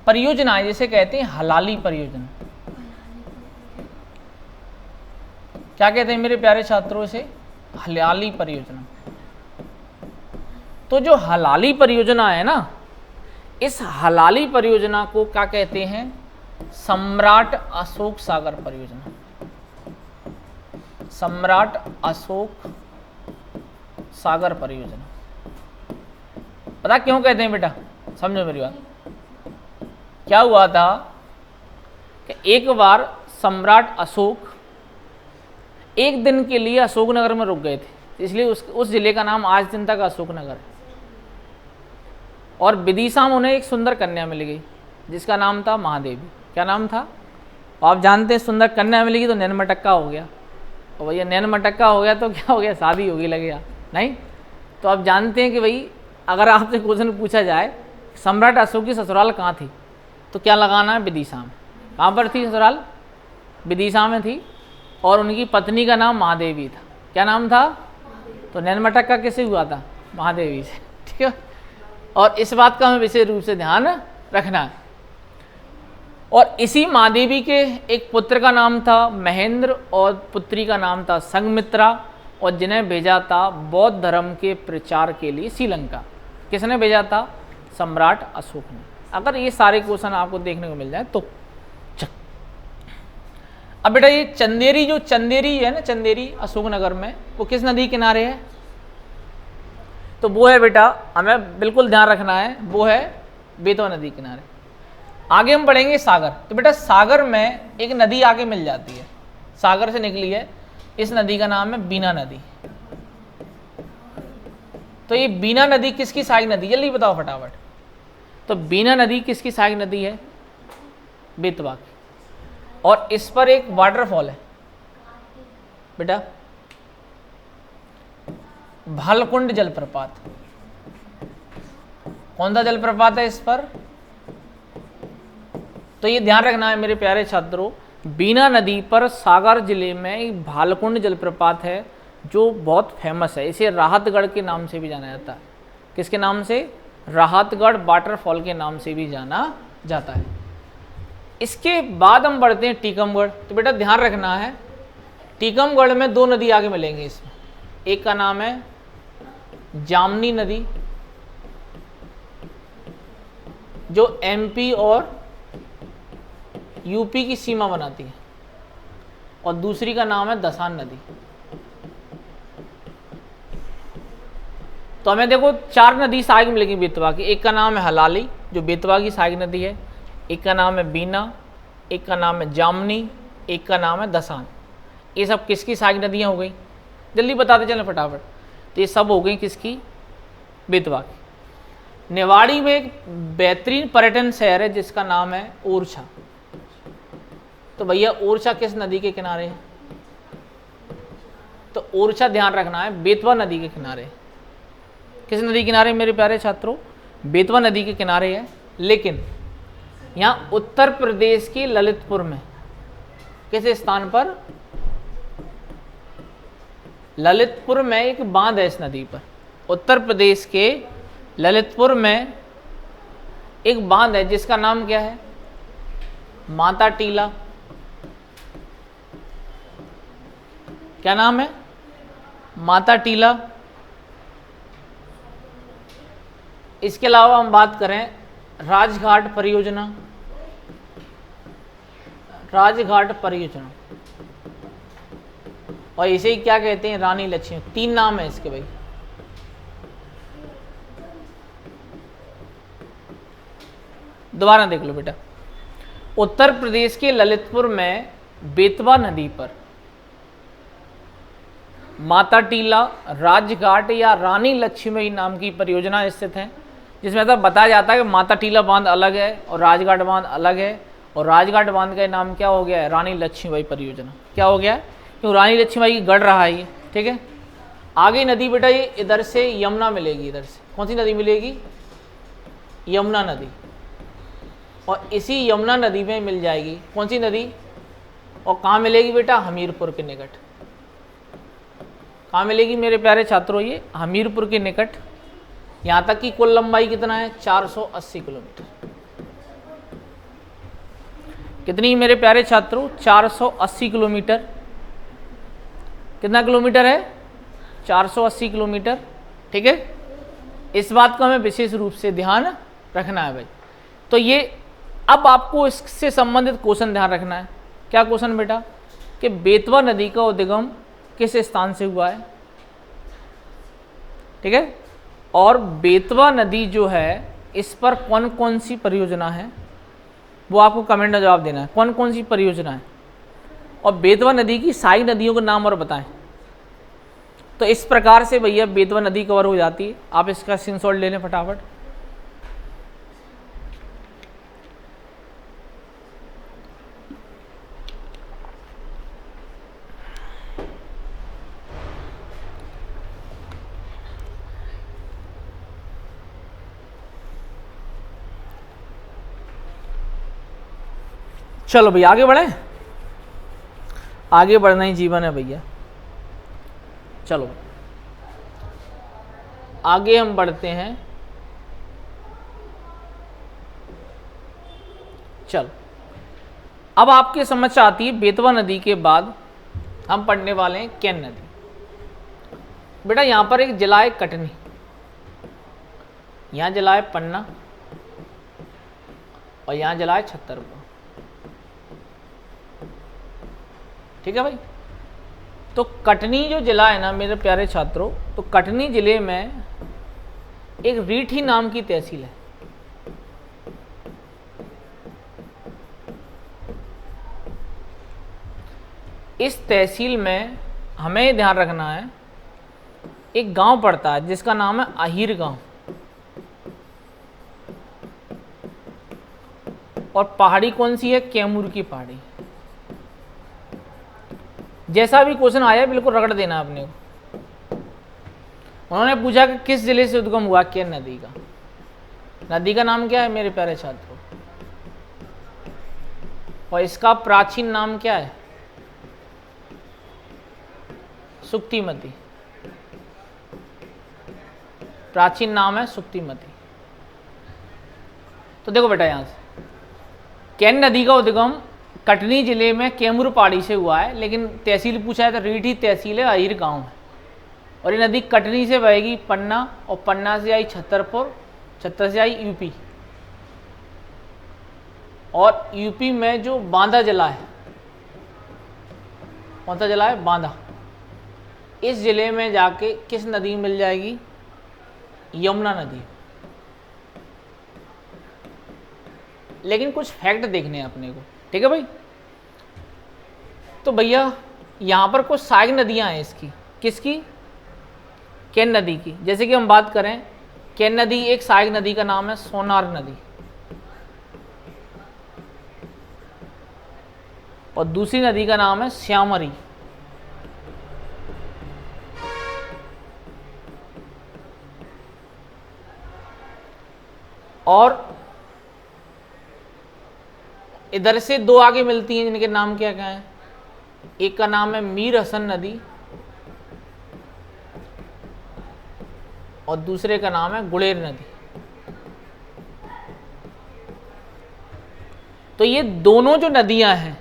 परियोजना है, जिसे कहते हैं हलाली परियोजना। क्या कहते हैं मेरे प्यारे छात्रों, इसे हलाली परियोजना। तो जो हलाली परियोजना है ना, इस हलाली परियोजना को क्या कहते हैं, सम्राट अशोक सागर परियोजना। सम्राट अशोक सागर परियोजना। पता क्यों कहते हैं बेटा, समझो मेरी बात। क्या हुआ था कि एक बार सम्राट अशोक एक दिन के लिए अशोकनगर में रुक गए थे, इसलिए उस जिले का नाम आज दिन तक अशोकनगर है। और विदिशा में उन्हें एक सुंदर कन्या मिल गई जिसका नाम था महादेवी। क्या नाम था? आप जानते हैं सुंदर कन्या मिलेगी तो नैन मटक्का हो गया, और भैया नैन मटक्का हो गया तो क्या हो गया? शादी होगी लगेगा नहीं। तो आप जानते हैं कि भाई अगर आपसे क्वेश्चन पूछा जाए सम्राट अशोक की ससुराल कहाँ थी, तो क्या लगाना है? विदिशा में। कहाँ पर थी ससुराल? विदिशा में थी। और उनकी पत्नी का नाम महादेवी था। क्या नाम था? तो नैन मटक्का कैसे हुआ था? महादेवी से। ठीक है, और इस बात का हमें विशेष रूप से ध्यान रखना है। और इसी महादेवी के एक पुत्र का नाम था महेंद्र और पुत्री का नाम था संघमित्रा, और जिन्हें भेजा था बौद्ध धर्म के प्रचार के लिए श्रीलंका। किसने भेजा था? सम्राट अशोक ने। अगर ये सारे क्वेश्चन आपको देखने को मिल जाए तो अब बेटा ये चंदेरी, जो चंदेरी है ना, चंदेरी अशोकनगर में, वो किस नदी किनारे है? तो वो है बेटा, हमें बिल्कुल ध्यान रखना है, वो है बेतवा नदी किनारे। आगे हम पढ़ेंगे सागर। तो बेटा सागर में एक नदी आगे मिल जाती है, सागर से निकली है, इस नदी का नाम है बीना नदी। तो ये बीना नदी किसकी सहायक नदी? जल्दी बताओ फटाफट। तो बीना नदी किसकी सहायक नदी है? बेतवा की। और इस पर एक वाटरफॉल है बेटा, भालकुंड जलप्रपात। कौन सा जलप्रपात है इस पर? तो ये ध्यान रखना है मेरे प्यारे छात्रों, बीना नदी पर सागर जिले में एक भालकुंड जलप्रपात है जो बहुत फेमस है। इसे राहतगढ़ के नाम से भी जाना जाता है। किसके नाम से? राहतगढ़ वाटरफॉल के नाम से भी जाना जाता है। इसके बाद हम बढ़ते हैं टीकमगढ़। तो बेटा ध्यान रखना है, टीकमगढ़ में दो नदी आगे मिलेंगी इसमें। एक का नाम है जामनी नदी, जो एमपी और यूपी की सीमा बनाती है, और दूसरी का नाम है दसान नदी। तो हमें देखो चार नदी सहायक मिलेगी बेतवा की। एक का नाम है हलाली जो बेतवा की सहायक नदी है, एक का नाम है बीना, एक का नाम है जामनी, एक का नाम है दसान। ये सब किसकी सहायक नदियाँ हो गई? जल्दी बताते चलें फटाफट। तो ये सब हो गई किसकी? बेतवा की। निवाड़ी में एक बेहतरीन पर्यटन शहर है जिसका नाम है ओरछा। तो भैया ओरछा किस नदी के किनारे है? तो ओरछा ध्यान रखना है बेतवा नदी के किनारे। किस नदी किनारे मेरे प्यारे छात्रों? बेतवा नदी के किनारे है। लेकिन यहाँ उत्तर प्रदेश के ललितपुर में किस स्थान पर? ललितपुर में एक बांध है इस नदी पर। उत्तर प्रदेश के ललितपुर में एक बांध है जिसका नाम क्या है? माता टीला। क्या नाम है? माता टीला। इसके अलावा हम बात करें राजघाट परियोजना। राजघाट परियोजना, और इसे क्या कहते हैं? रानी लक्ष्मी। तीन नाम है इसके भाई। दोबारा देख लो बेटा, उत्तर प्रदेश के ललितपुर में बेतवा नदी पर माता टीला, राजघाट या रानी लक्ष्मी नाम की परियोजना स्थित है, जिसमें ऐसा बताया जाता है कि माता टीला बांध अलग है और राजघाट बांध अलग है, और राजघाट बांध का नाम क्या हो गया है? रानी लक्ष्मीबाई परियोजना। क्या हो गया है? क्यों? रानी लक्ष्मीबाई की गढ़ रहा है ये। ठीक है, आगे नदी बेटा ये इधर से यमुना मिलेगी। इधर से कौन सी नदी मिलेगी? यमुना नदी। और इसी यमुना नदी में मिल जाएगी कौन सी नदी? और कहाँ मिलेगी बेटा? हमीरपुर के निकट। कहाँ मिलेगी मेरे प्यारे छात्रों? ये हमीरपुर के निकट। यहाँ तक की कुल लंबाई कितना है? 480 किलोमीटर। कितनी मेरे प्यारे छात्रों? 480 किलोमीटर। कितना किलोमीटर है? 480 किलोमीटर। ठीक है, इस बात का हमें विशेष रूप से ध्यान रखना है भाई। तो ये अब आपको इससे संबंधित क्वेश्चन ध्यान रखना है। क्या क्वेश्चन बेटा? कि बेतवा नदी का उद्गम किस स्थान से हुआ है? ठीक है, और बेतवा नदी जो है इस पर कौन कौन सी परियोजना है? वो आपको कमेंट में जवाब देना है। कौन कौन सी परियोजना है, और बेतवा नदी की सारी नदियों के नाम और बताएं। तो इस प्रकार से भैया बेतवा नदी कवर हो जाती है। आप इसका स्क्रीनशॉट ले लें फटाफट। चलो भैया आगे बढ़े, आगे बढ़ना ही जीवन है भैया। चलो आगे हम बढ़ते हैं। चलो अब आपके समझ आती है बेतवा नदी के बाद हम पढ़ने वाले हैं केन नदी। बेटा यहां पर एक जिला है कटनी, यहां जिला है पन्ना, और यहां जिला है छतरपुर। ठीक है भाई। तो कटनी जो जिला है ना मेरे प्यारे छात्रों, तो कटनी जिले में एक रीठी नाम की तहसील है। इस तहसील में हमें ध्यान रखना है, एक गांव पड़ता है जिसका नाम है आहिर गांव, और पहाड़ी कौन सी है, कैमूर की पहाड़ी। जैसा भी क्वेश्चन आया बिल्कुल रगड़ देना अपने को। उन्होंने पूछा कि किस जिले से उद्गम हुआ केन नदी का। नदी का नाम क्या है मेरे प्यारे छात्रों, और इसका प्राचीन नाम क्या है, सुक्तिमती। प्राचीन नाम है सुक्तिमती। तो देखो बेटा यहां से केन नदी का उद्गम कटनी जिले में कैमूर पहाड़ी से हुआ है, लेकिन तहसील पूछा है तो रीठी तहसील है, आहिर गांव है। और ये नदी कटनी से बहेगी पन्ना, और पन्ना से आई छतरपुर, छतर से आई यूपी, और यूपी में जो बांदा जिला है, कौन सा जिला है, बांदा, इस जिले में जाके किस नदी मिल जाएगी, यमुना नदी। लेकिन कुछ फैक्ट देखने हैं अपने को, ठीक है भाई। तो भैया यहां पर कुछ सहायक नदियां हैं इसकी, किसकी, केन नदी की। जैसे कि हम बात करें, केन नदी एक सहायक नदी का नाम है सोनार नदी, और दूसरी नदी का नाम है श्यामरी। और इधर से दो आगे मिलती हैं जिनके नाम क्या क्या है, एक का नाम है मीर हसन नदी, और दूसरे का नाम है गुड़ेर नदी। तो ये दोनों जो नदियां हैं,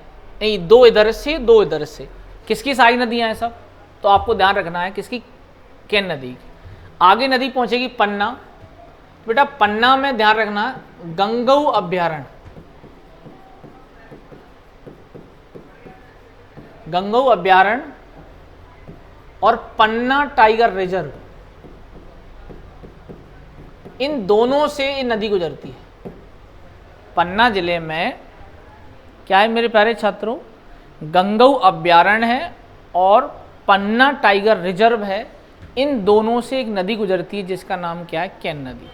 नहीं दो इधर से दो इधर से, किसकी सारी नदियां हैं सब, तो आपको ध्यान रखना है किसकी, केन नदी की। आगे नदी पहुंचेगी पन्ना। बेटा पन्ना में ध्यान रखना है गंगऊ अभ्यारण्य, गंगऊ अभ्यारण्य और पन्ना टाइगर रिजर्व, इन दोनों से ये नदी गुजरती है। पन्ना जिले में क्या है मेरे प्यारे छात्रों, गंगऊ अभ्यारण्य है और पन्ना टाइगर रिजर्व है। इन दोनों से एक नदी गुजरती है जिसका नाम क्या है, केन नदी।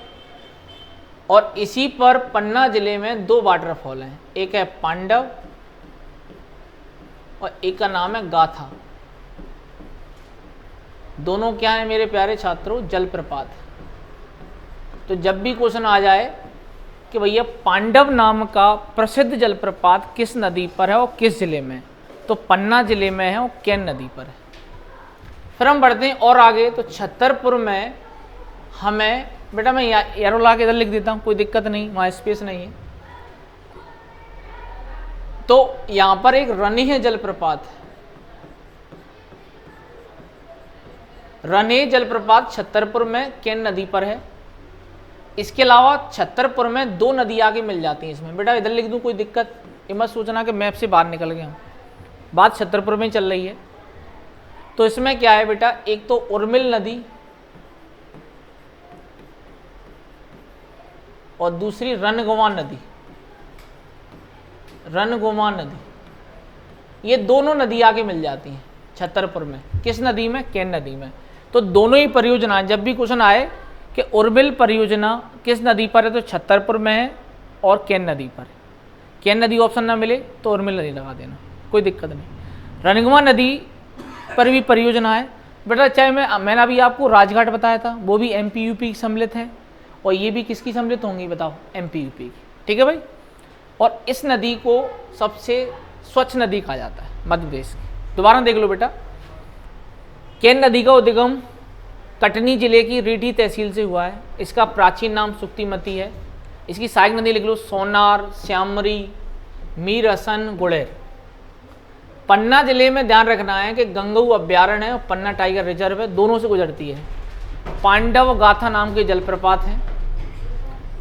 और इसी पर पन्ना जिले में दो वाटरफॉल हैं, एक है पांडव और एक का नाम है गाथा। दोनों क्या है मेरे प्यारे छात्रों, जलप्रपात। तो जब भी क्वेश्चन आ जाए कि भैया पांडव नाम का प्रसिद्ध जलप्रपात किस नदी पर है और किस जिले में, तो पन्ना जिले में है और केन नदी पर है। फिर हम बढ़ते हैं और आगे, तो छतरपुर में हमें, बेटा मैं एरो ला के इधर लिख देता हूँ, कोई दिक्कत नहीं, वहाँ स्पेस नहीं है। तो यहाँ पर एक रनेह जलप्रपात है, रनेह जलप्रपात छतरपुर में केन नदी पर है। इसके अलावा छतरपुर में दो नदी आगे मिल जाती हैं इसमें। बेटा इधर लिख दूँ, कोई दिक्कत, ये मत सोचना कि मैप से बाहर निकल गया हूँ, बात छतरपुर में चल रही है। तो इसमें क्या है बेटा, एक तो उर्मिल नदी और दूसरी रनगवा नदी। रनगोमा नदी, ये दोनों नदी आके मिल जाती हैं छतरपुर में। किस नदी में? केन नदी में। तो दोनों ही परियोजना, जब भी क्वेश्चन आए कि उर्बिल परियोजना किस नदी पर है, तो छतरपुर में है और केन नदी पर है। केन नदी ऑप्शन ना मिले तो उर्मिल नदी लगा देना, कोई दिक्कत नहीं। रनगोमा नदी पर भी परियोजना है बेटा। चाहे मैंने अभी आपको राजघाट बताया था, वो भी एमपी यूपी की सम्मिलित है, और ये भी किसकी सम्मिलित होंगी बताओ? एमपी यूपी की। ठीक है भाई। और इस नदी को सबसे स्वच्छ नदी कहा जाता है मध्य प्रदेश की। दोबारा देख लो बेटा, केन नदी का उद्गम कटनी जिले की रीठी तहसील से हुआ है। इसका प्राचीन नाम सुक्तिमती है। इसकी सहायक नदी लिख लो, सोनार, श्यामरी, मीर हसन, गुड़ेर। पन्ना जिले में ध्यान रखना है कि गंगऊ अभ्यारण्य है और पन्ना टाइगर रिजर्व है, दोनों से गुजरती है। पांडव गाथा नाम के जलप्रपात है।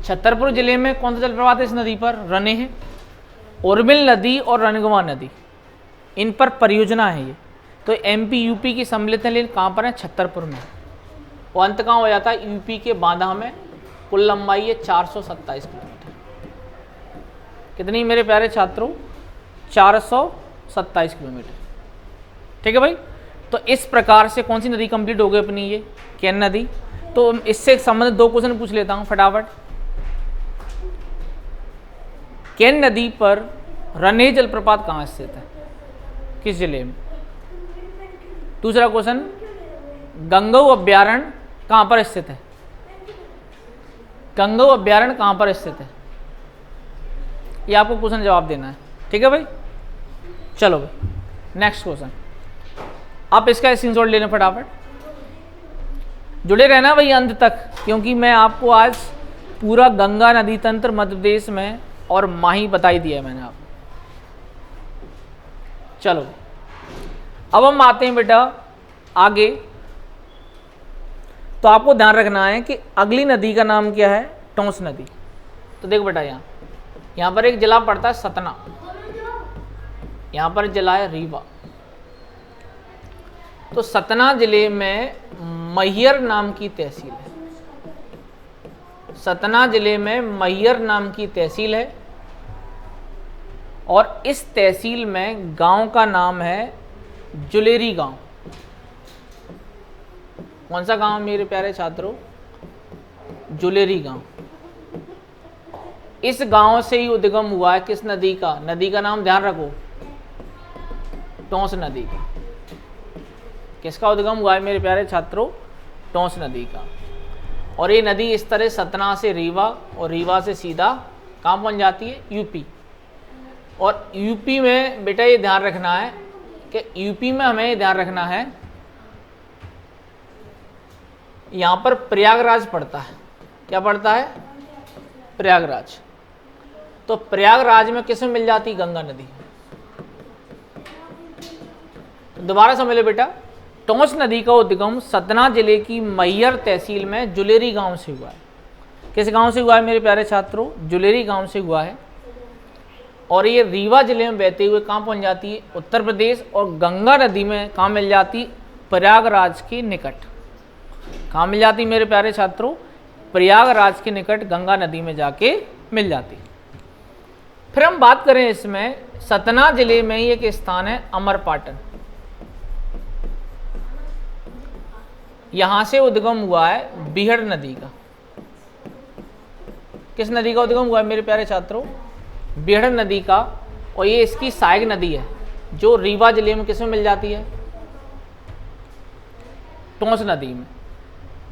छतरपुर जिले में कौन सा जलप्रपात है इस नदी पर? रने है। उर्मिल नदी और रनगोमा नदी, इन पर परियोजना है ये। तो एमपी यूपी की सम्मिलित है, लेकिन कहाँ पर है? छतरपुर में। और अंत कहाँ हो जाता है? यूपी के बांदा में। कुल लंबाई है 427 किलोमीटर। कितनी मेरे प्यारे छात्रों? 427 किलोमीटर। ठीक है भाई। तो इस प्रकार से कौन सी नदी कंप्लीट हो गई अपनी? ये केन नदी। तो इससे संबंधित दो क्वेश्चन पूछ लेता हूं फटाफट। केन नदी पर रने जलप्रपात कहाँ स्थित है? किस जिले में? दूसरा क्वेश्चन, गंगऊ अभ्यारण्य कहाँ पर स्थित है? गंगऊ अभ्यारण्य कहाँ पर स्थित है? ये आपको क्वेश्चन जवाब देना है। ठीक है भाई। चलो भाई, नेक्स्ट क्वेश्चन। आप इसका स्क्रीनशॉट लेना फटाफट। जुड़े रहना भाई अंत तक, क्योंकि मैं आपको आज पूरा गंगा नदी तंत्र मध्य प्रदेश में और माही बताई दिया है मैंने आपको। चलो अब हम आते हैं बेटा आगे। तो आपको ध्यान रखना है कि अगली नदी का नाम क्या है? टोंस नदी। तो देखो बेटा, यहाँ पर एक जिला पड़ता है सतना, यहाँ पर जिला है रीवा। तो सतना जिले में मैहर नाम की तहसील है। सतना जिले में मैहर नाम की तहसील है, और इस तहसील में गांव का नाम है जुलेरी गांव। कौन सा गांव मेरे प्यारे छात्रों? जुलेरी गांव। इस गांव से ही उद्गम हुआ है किस नदी का? नदी का नाम ध्यान रखो, टोंस नदी का। किसका उद्गम हुआ है मेरे प्यारे छात्रों? टोंस नदी का। और ये नदी इस तरह सतना से रीवा और रीवा से सीधा कहाँ पहुँच जाती है? यूपी। और यूपी में बेटा ये ध्यान रखना है कि यूपी में हमें ये ध्यान रखना है, यहाँ पर प्रयागराज पड़ता है। क्या पड़ता है? प्रयागराज। तो प्रयागराज में किसमें मिल जाती? गंगा नदी। दोबारा समझ लो बेटा, टोंस नदी का उद्गम सतना जिले की मैहर तहसील में जुलेरी गांव से हुआ है। किस गांव से हुआ है मेरे प्यारे छात्रों? जुलेरी गांव से हुआ है। और ये रीवा जिले में बहते हुए कहाँ पहुँच जाती है? उत्तर प्रदेश। और गंगा नदी में कहाँ मिल जाती? प्रयागराज के निकट। कहाँ मिल जाती मेरे प्यारे छात्रों? प्रयागराज के निकट गंगा नदी में जाके मिल जाती। फिर हम बात करें इसमें, सतना जिले में ही एक स्थान है अमरपाटन। यहां से उद्गम हुआ है बीहड़ नदी का। किस नदी का उद्गम हुआ है मेरे प्यारे छात्रों? बीहड़ नदी का। और ये इसकी सहायक नदी है, जो रीवा जिले में किसमें मिल जाती है? टोंस नदी में।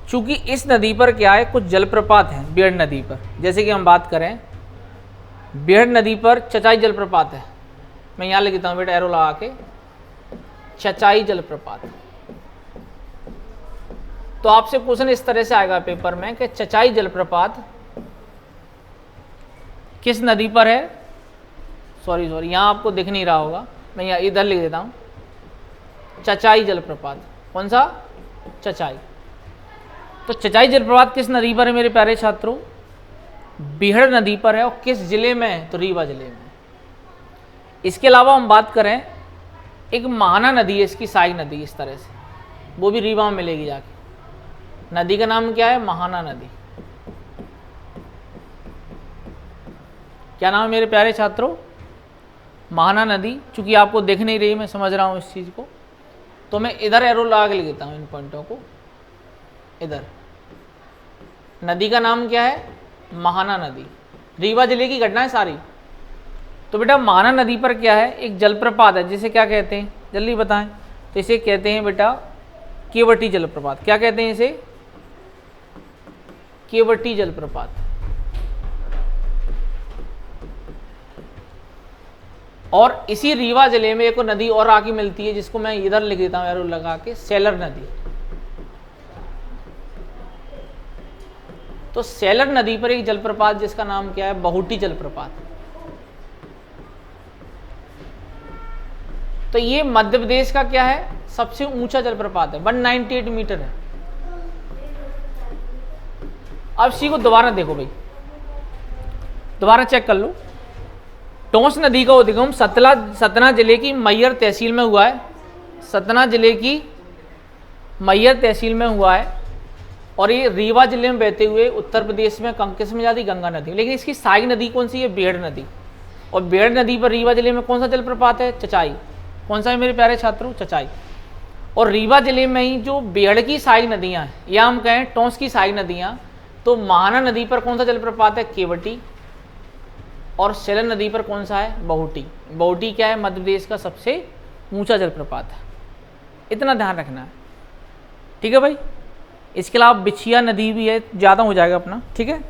चूंकि इस नदी पर क्या है? कुछ जलप्रपात हैं बीहड़ नदी पर। जैसे कि हम बात करें, बीहड़ नदी पर चचाई जलप्रपात है। मैं यहाँ लिखता हूँ बेटा एरो लगा के, चचाई जलप्रपात। तो आपसे क्वेश्चन इस तरह से आएगा पेपर में कि चचाई जलप्रपात किस नदी पर है? सॉरी यहाँ आपको दिख नहीं रहा होगा, मैं यहाँ इधर लिख देता हूँ, चचाई जलप्रपात। कौन सा? चचाई। तो चचाई जलप्रपात किस नदी पर है मेरे प्यारे छात्रों? बीहड़ नदी पर है। और किस जिले में है? तो रीवा जिले में। इसके अलावा हम बात करें, एक महाना नदी है इसकी सहायक नदी, इस तरह से, वो भी रीवा में मिलेगी जाके। नदी का नाम क्या है? महाना नदी। क्या नाम है मेरे प्यारे छात्रों? महाना नदी, चूंकि आपको दिख नहीं रही, मैं समझ रहा हूँ इस चीज़ को, तो मैं इधर एरो लगा के लिख देता हूँ इन पॉइंटों को। इधर नदी का नाम क्या है? महाना नदी। रीवा जिले की घटना है सारी। तो बेटा महाना नदी पर क्या है? एक जलप्रपात है, जिसे क्या कहते हैं, जल्दी बताएं। तो इसे कहते हैं बेटा केवटी जलप्रपात। क्या कहते हैं इसे? केवटी जलप्रपात। और इसी रीवा जिले में एक नदी और आके मिलती है, जिसको मैं इधर लिख देता हूं एरो लगा के, सेलर नदी। तो सेलर नदी पर एक जलप्रपात जिसका नाम क्या है? बहुटी जलप्रपात। तो ये मध्य प्रदेश का क्या है? सबसे ऊंचा जलप्रपात है, 198 मीटर है। अब इसी को दोबारा देखो भाई, दोबारा चेक कर लो। टोंस नदी का उद्गम सतना जिले की मैहर तहसील में हुआ है। सतना जिले की मैहर तहसील में हुआ है, और ये रीवा जिले में बहते हुए उत्तर प्रदेश में किस में जाती? गंगा नदी। लेकिन इसकी सहायक नदी कौन सी है? बेड़ नदी। और बेड़ नदी पर रीवा जिले में कौन सा जलप्रपात है? चचाई। कौन सा है मेरे प्यारे छात्रों? चचाई। और रीवा जिले में ही जो बेड़ की सहायक नदियां हैं, या हम कहें टोंस की सहायक नदियां, तो महाना नदी पर कौन सा जलप्रपात है? केवटी। और सेलर नदी पर कौन सा है? बहुटी। बहुटी क्या है? मध्य प्रदेश का सबसे ऊंचा जलप्रपात है। इतना ध्यान रखना है, ठीक है भाई। इसके अलावा बिछिया नदी भी है, ज़्यादा हो जाएगा अपना, ठीक है।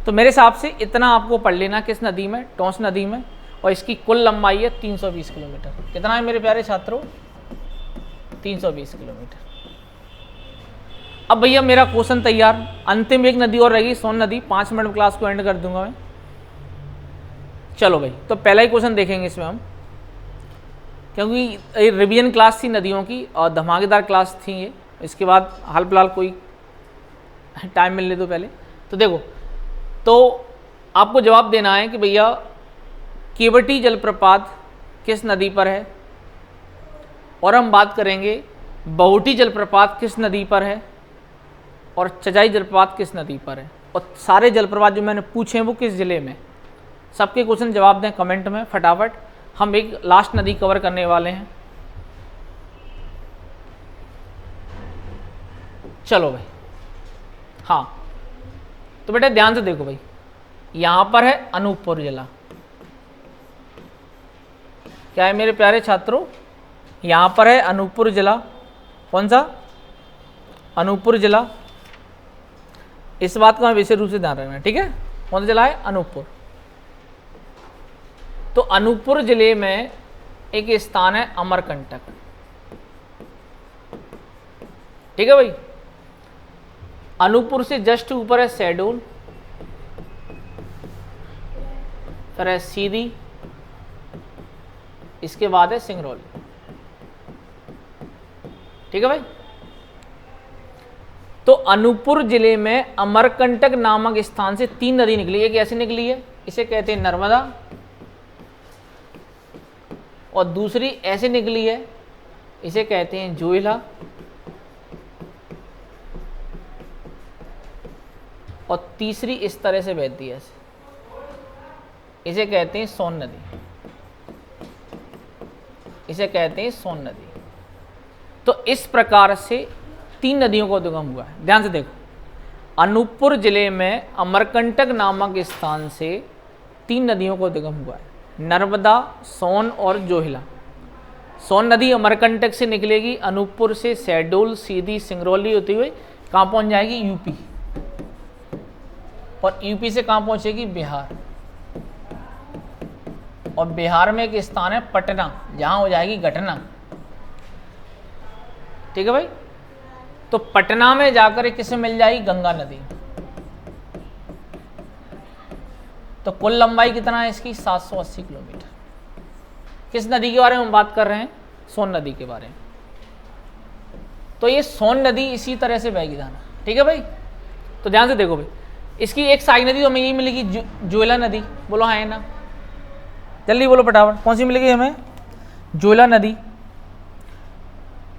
तो मेरे हिसाब से इतना आपको पढ़ लेना किस नदी में? टोंस नदी में। और इसकी कुल लंबाई है 320 किलोमीटर। कितना है मेरे प्यारे छात्रों? 320 किलोमीटर। अब भैया मेरा क्वेश्चन तैयार। अंतिम एक नदी और रहेगी, सोन नदी। 5 मिनट में क्लास को एंड कर दूंगा मैं। चलो भाई, तो पहला ही क्वेश्चन देखेंगे इसमें हम, क्योंकि रिवीजन क्लास थी नदियों की और धमाकेदार क्लास थी ये। इसके बाद हाल फिलहाल कोई टाइम मिलने दो पहले। तो देखो, तो आपको जवाब देना है कि भैया केवटी जलप्रपात किस नदी पर है, और हम बात करेंगे बहुटी जलप्रपात किस नदी पर है, और चचाई जलप्रपात किस नदी पर है। और सारे जलप्रपात जो मैंने पूछे हैं वो किस जिले में। सबके क्वेश्चन जवाब दें कमेंट में फटाफट। हम एक लास्ट नदी कवर करने वाले हैं। चलो भाई, हाँ, तो बेटा ध्यान से देखो भाई, यहां पर है अनूपपुर जिला। क्या है मेरे प्यारे छात्रों? यहां पर है अनूपपुर जिला। कौन सा? अनूपपुर जिला। इस बात का विशेष रूप से ध्यान रखना, ठीक है। कौन सा जिला है? अनूपपुर। तो अनूपपुर जिले में एक स्थान है अमरकंटक, ठीक है भाई। अनूपपुर से जस्ट ऊपर है शहडोल, फिर है सीधी, इसके बाद है सिंगरौली, ठीक है भाई। तो अनूपपुर जिले में अमरकंटक नामक स्थान से 3 नदी निकली। एक ऐसी निकली है, इसे कहते हैं नर्मदा, और दूसरी ऐसे निकली है, इसे कहते हैं जोइला, और तीसरी इस तरह से बहती है, इसे कहते हैं सोन नदी। इसे कहते हैं सोन नदी। तो इस प्रकार से 3 नदियों का उद्गम हुआ है। ध्यान से देखो, अनूपपुर जिले में अमरकंटक नामक स्थान से 3 नदियों का उद्गम हुआ है, नर्मदा, सोन और जोहिला। सोन नदी अमरकंटक से निकलेगी, अनूपपुर से शहडोल, सीधी, सिंगरौली होती हुई कहाँ पहुँच जाएगी? यूपी। और यूपी से कहाँ पहुँचेगी? बिहार। और बिहार में एक स्थान है पटना, जहाँ हो जाएगी घटना, ठीक है भाई। तो पटना में जाकर किसे मिल जाएगी? गंगा नदी। तो कुल लंबाई कितना है इसकी? 780 किलोमीटर। किस नदी के बारे में हम बात कर रहे हैं? सोन नदी के बारे में। तो ये सोन नदी इसी तरह से बहेगी जाना, ठीक है भाई। तो ध्यान से देखो भाई, इसकी एक सहायक नदी तो हमें यही मिलेगी, जोइला नदी। बोलो हाँ है ना, जल्दी बोलो फटाफट, कौन सी मिलेगी हमें? जोइला नदी।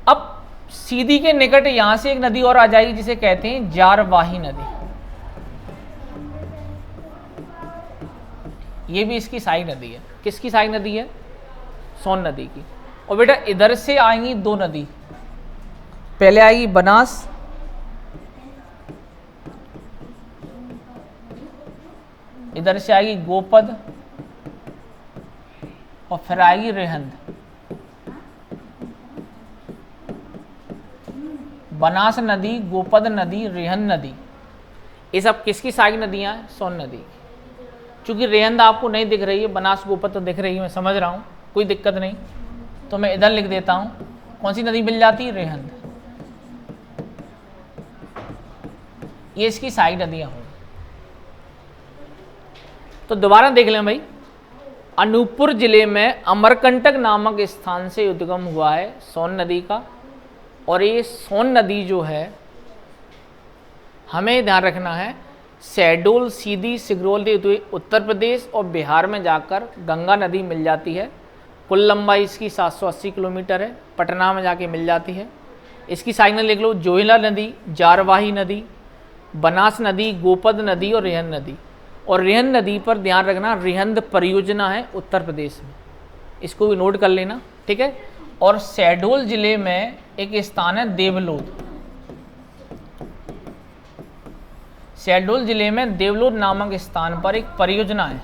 अब सीधी के निकट यहां से एक नदी और आ जाएगी, जिसे कहते हैं जारवाही नदी। ये भी इसकी सहायक नदी है। किसकी सहायक नदी है? सोन नदी की। और बेटा इधर से आएंगी दो नदी, पहले आएगी बनास, इधर से आएगी गोपद, और फिर आएगी रेहंद। बनास नदी, गोपद नदी, रेहंद नदी, ये सब किसकी सारी नदियां हैं? सोन नदी की। चूंकि रेहंद आपको नहीं दिख रही है, बनास गोपद तो दिख रही है, मैं समझ रहा हूँ, कोई दिक्कत नहीं, तो मैं इधर लिख देता हूँ। कौन सी नदी मिल जाती है? रेहंद। ये इसकी सारी नदियां होंगी। तो दोबारा देख लें भाई, अनूपपुर जिले में अमरकंटक नामक स्थान से उद्गम हुआ है सोन नदी का। और ये सोन नदी जो है, हमें ध्यान रखना है, शहडोल, सीधी, सिगरौल होते उत्तर प्रदेश और बिहार में जाकर गंगा नदी मिल जाती है। कुल लंबाई इसकी 780 किलोमीटर है, पटना में जाके मिल जाती है। इसकी साइड में लिख लो, जोहिला नदी, जारवाही नदी, बनास नदी, गोपद नदी और रेहंद नदी। और रेहंद नदी पर ध्यान रखना, रेहंद परियोजना है उत्तर प्रदेश में, इसको भी नोट कर लेना, ठीक है। और शहडोल जिले में एक स्थान है देवलोद, शहडोल जिले में देवलोद नामक स्थान पर एक परियोजना है,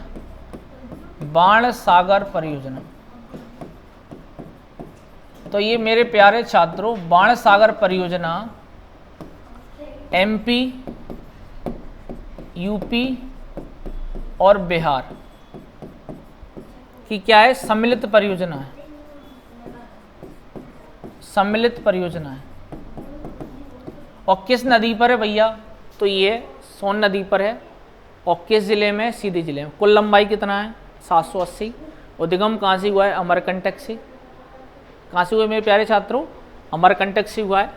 बाण सागर परियोजना। तो ये मेरे प्यारे छात्रों, बाण सागर परियोजना एमपी, यूपी और बिहार की क्या है? सम्मिलित परियोजना है, सम्मिलित परियोजना है। और किस नदी पर है भैया? तो ये सोन नदी पर है। और किस जिले में? सीधी जिले में। कुल लंबाई कितना है? 780। उद्गम कहाँ से हुआ है? अमरकंटक से। कहाँ से हुए मेरे प्यारे छात्रों? अमरकंटक से हुआ है।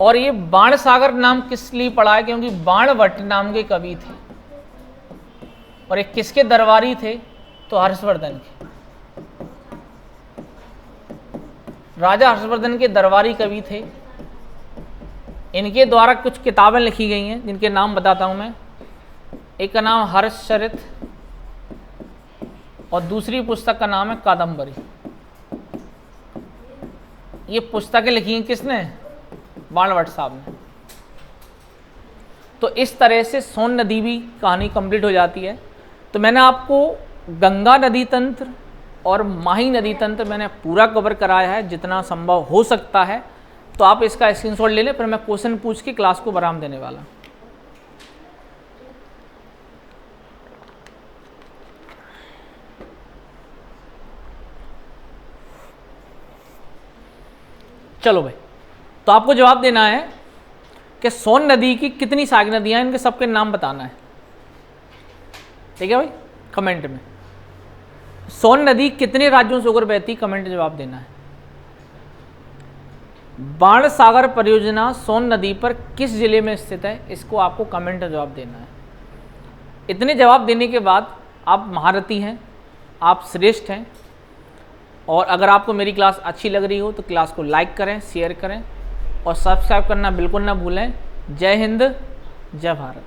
और ये बाण सागर नाम किस लिए पड़ा है? क्योंकि बाणभट्ट नाम के कवि थे, और ये किसके दरबारी थे? तो हर्षवर्धन के, राजा हर्षवर्धन के दरबारी कवि थे। इनके द्वारा कुछ किताबें लिखी गई हैं, जिनके नाम बताता हूं मैं। एक का नाम हर्षचरित और दूसरी पुस्तक का नाम है कादंबरी। ये पुस्तकें लिखी हैं किसने? बाणभट्ट साहब ने। तो इस तरह से सोन नदी भी कहानी कंप्लीट हो जाती है। तो मैंने आपको गंगा नदी तंत्र और माही नदी तंत्र मैंने पूरा कवर कराया है जितना संभव हो सकता है। तो आप इसका स्क्रीनशॉट ले लें, फिर मैं क्वेश्चन पूछ के क्लास को विराम देने वाला। चलो भाई, तो आपको जवाब देना है कि सोन नदी की कितनी सारी नदियां हैं, इनके सबके नाम बताना है, ठीक है भाई। कमेंट में सोन नदी कितने राज्यों से होकर बहती, कमेंट जवाब देना है। बाण सागर परियोजना सोन नदी पर किस जिले में स्थित है, इसको आपको कमेंट में जवाब देना है। इतने जवाब देने के बाद आप महारथी हैं, आप श्रेष्ठ हैं। और अगर आपको मेरी क्लास अच्छी लग रही हो तो क्लास को लाइक करें, शेयर करें और सब्सक्राइब करना बिल्कुल ना भूलें। जय हिंद, जय भारत।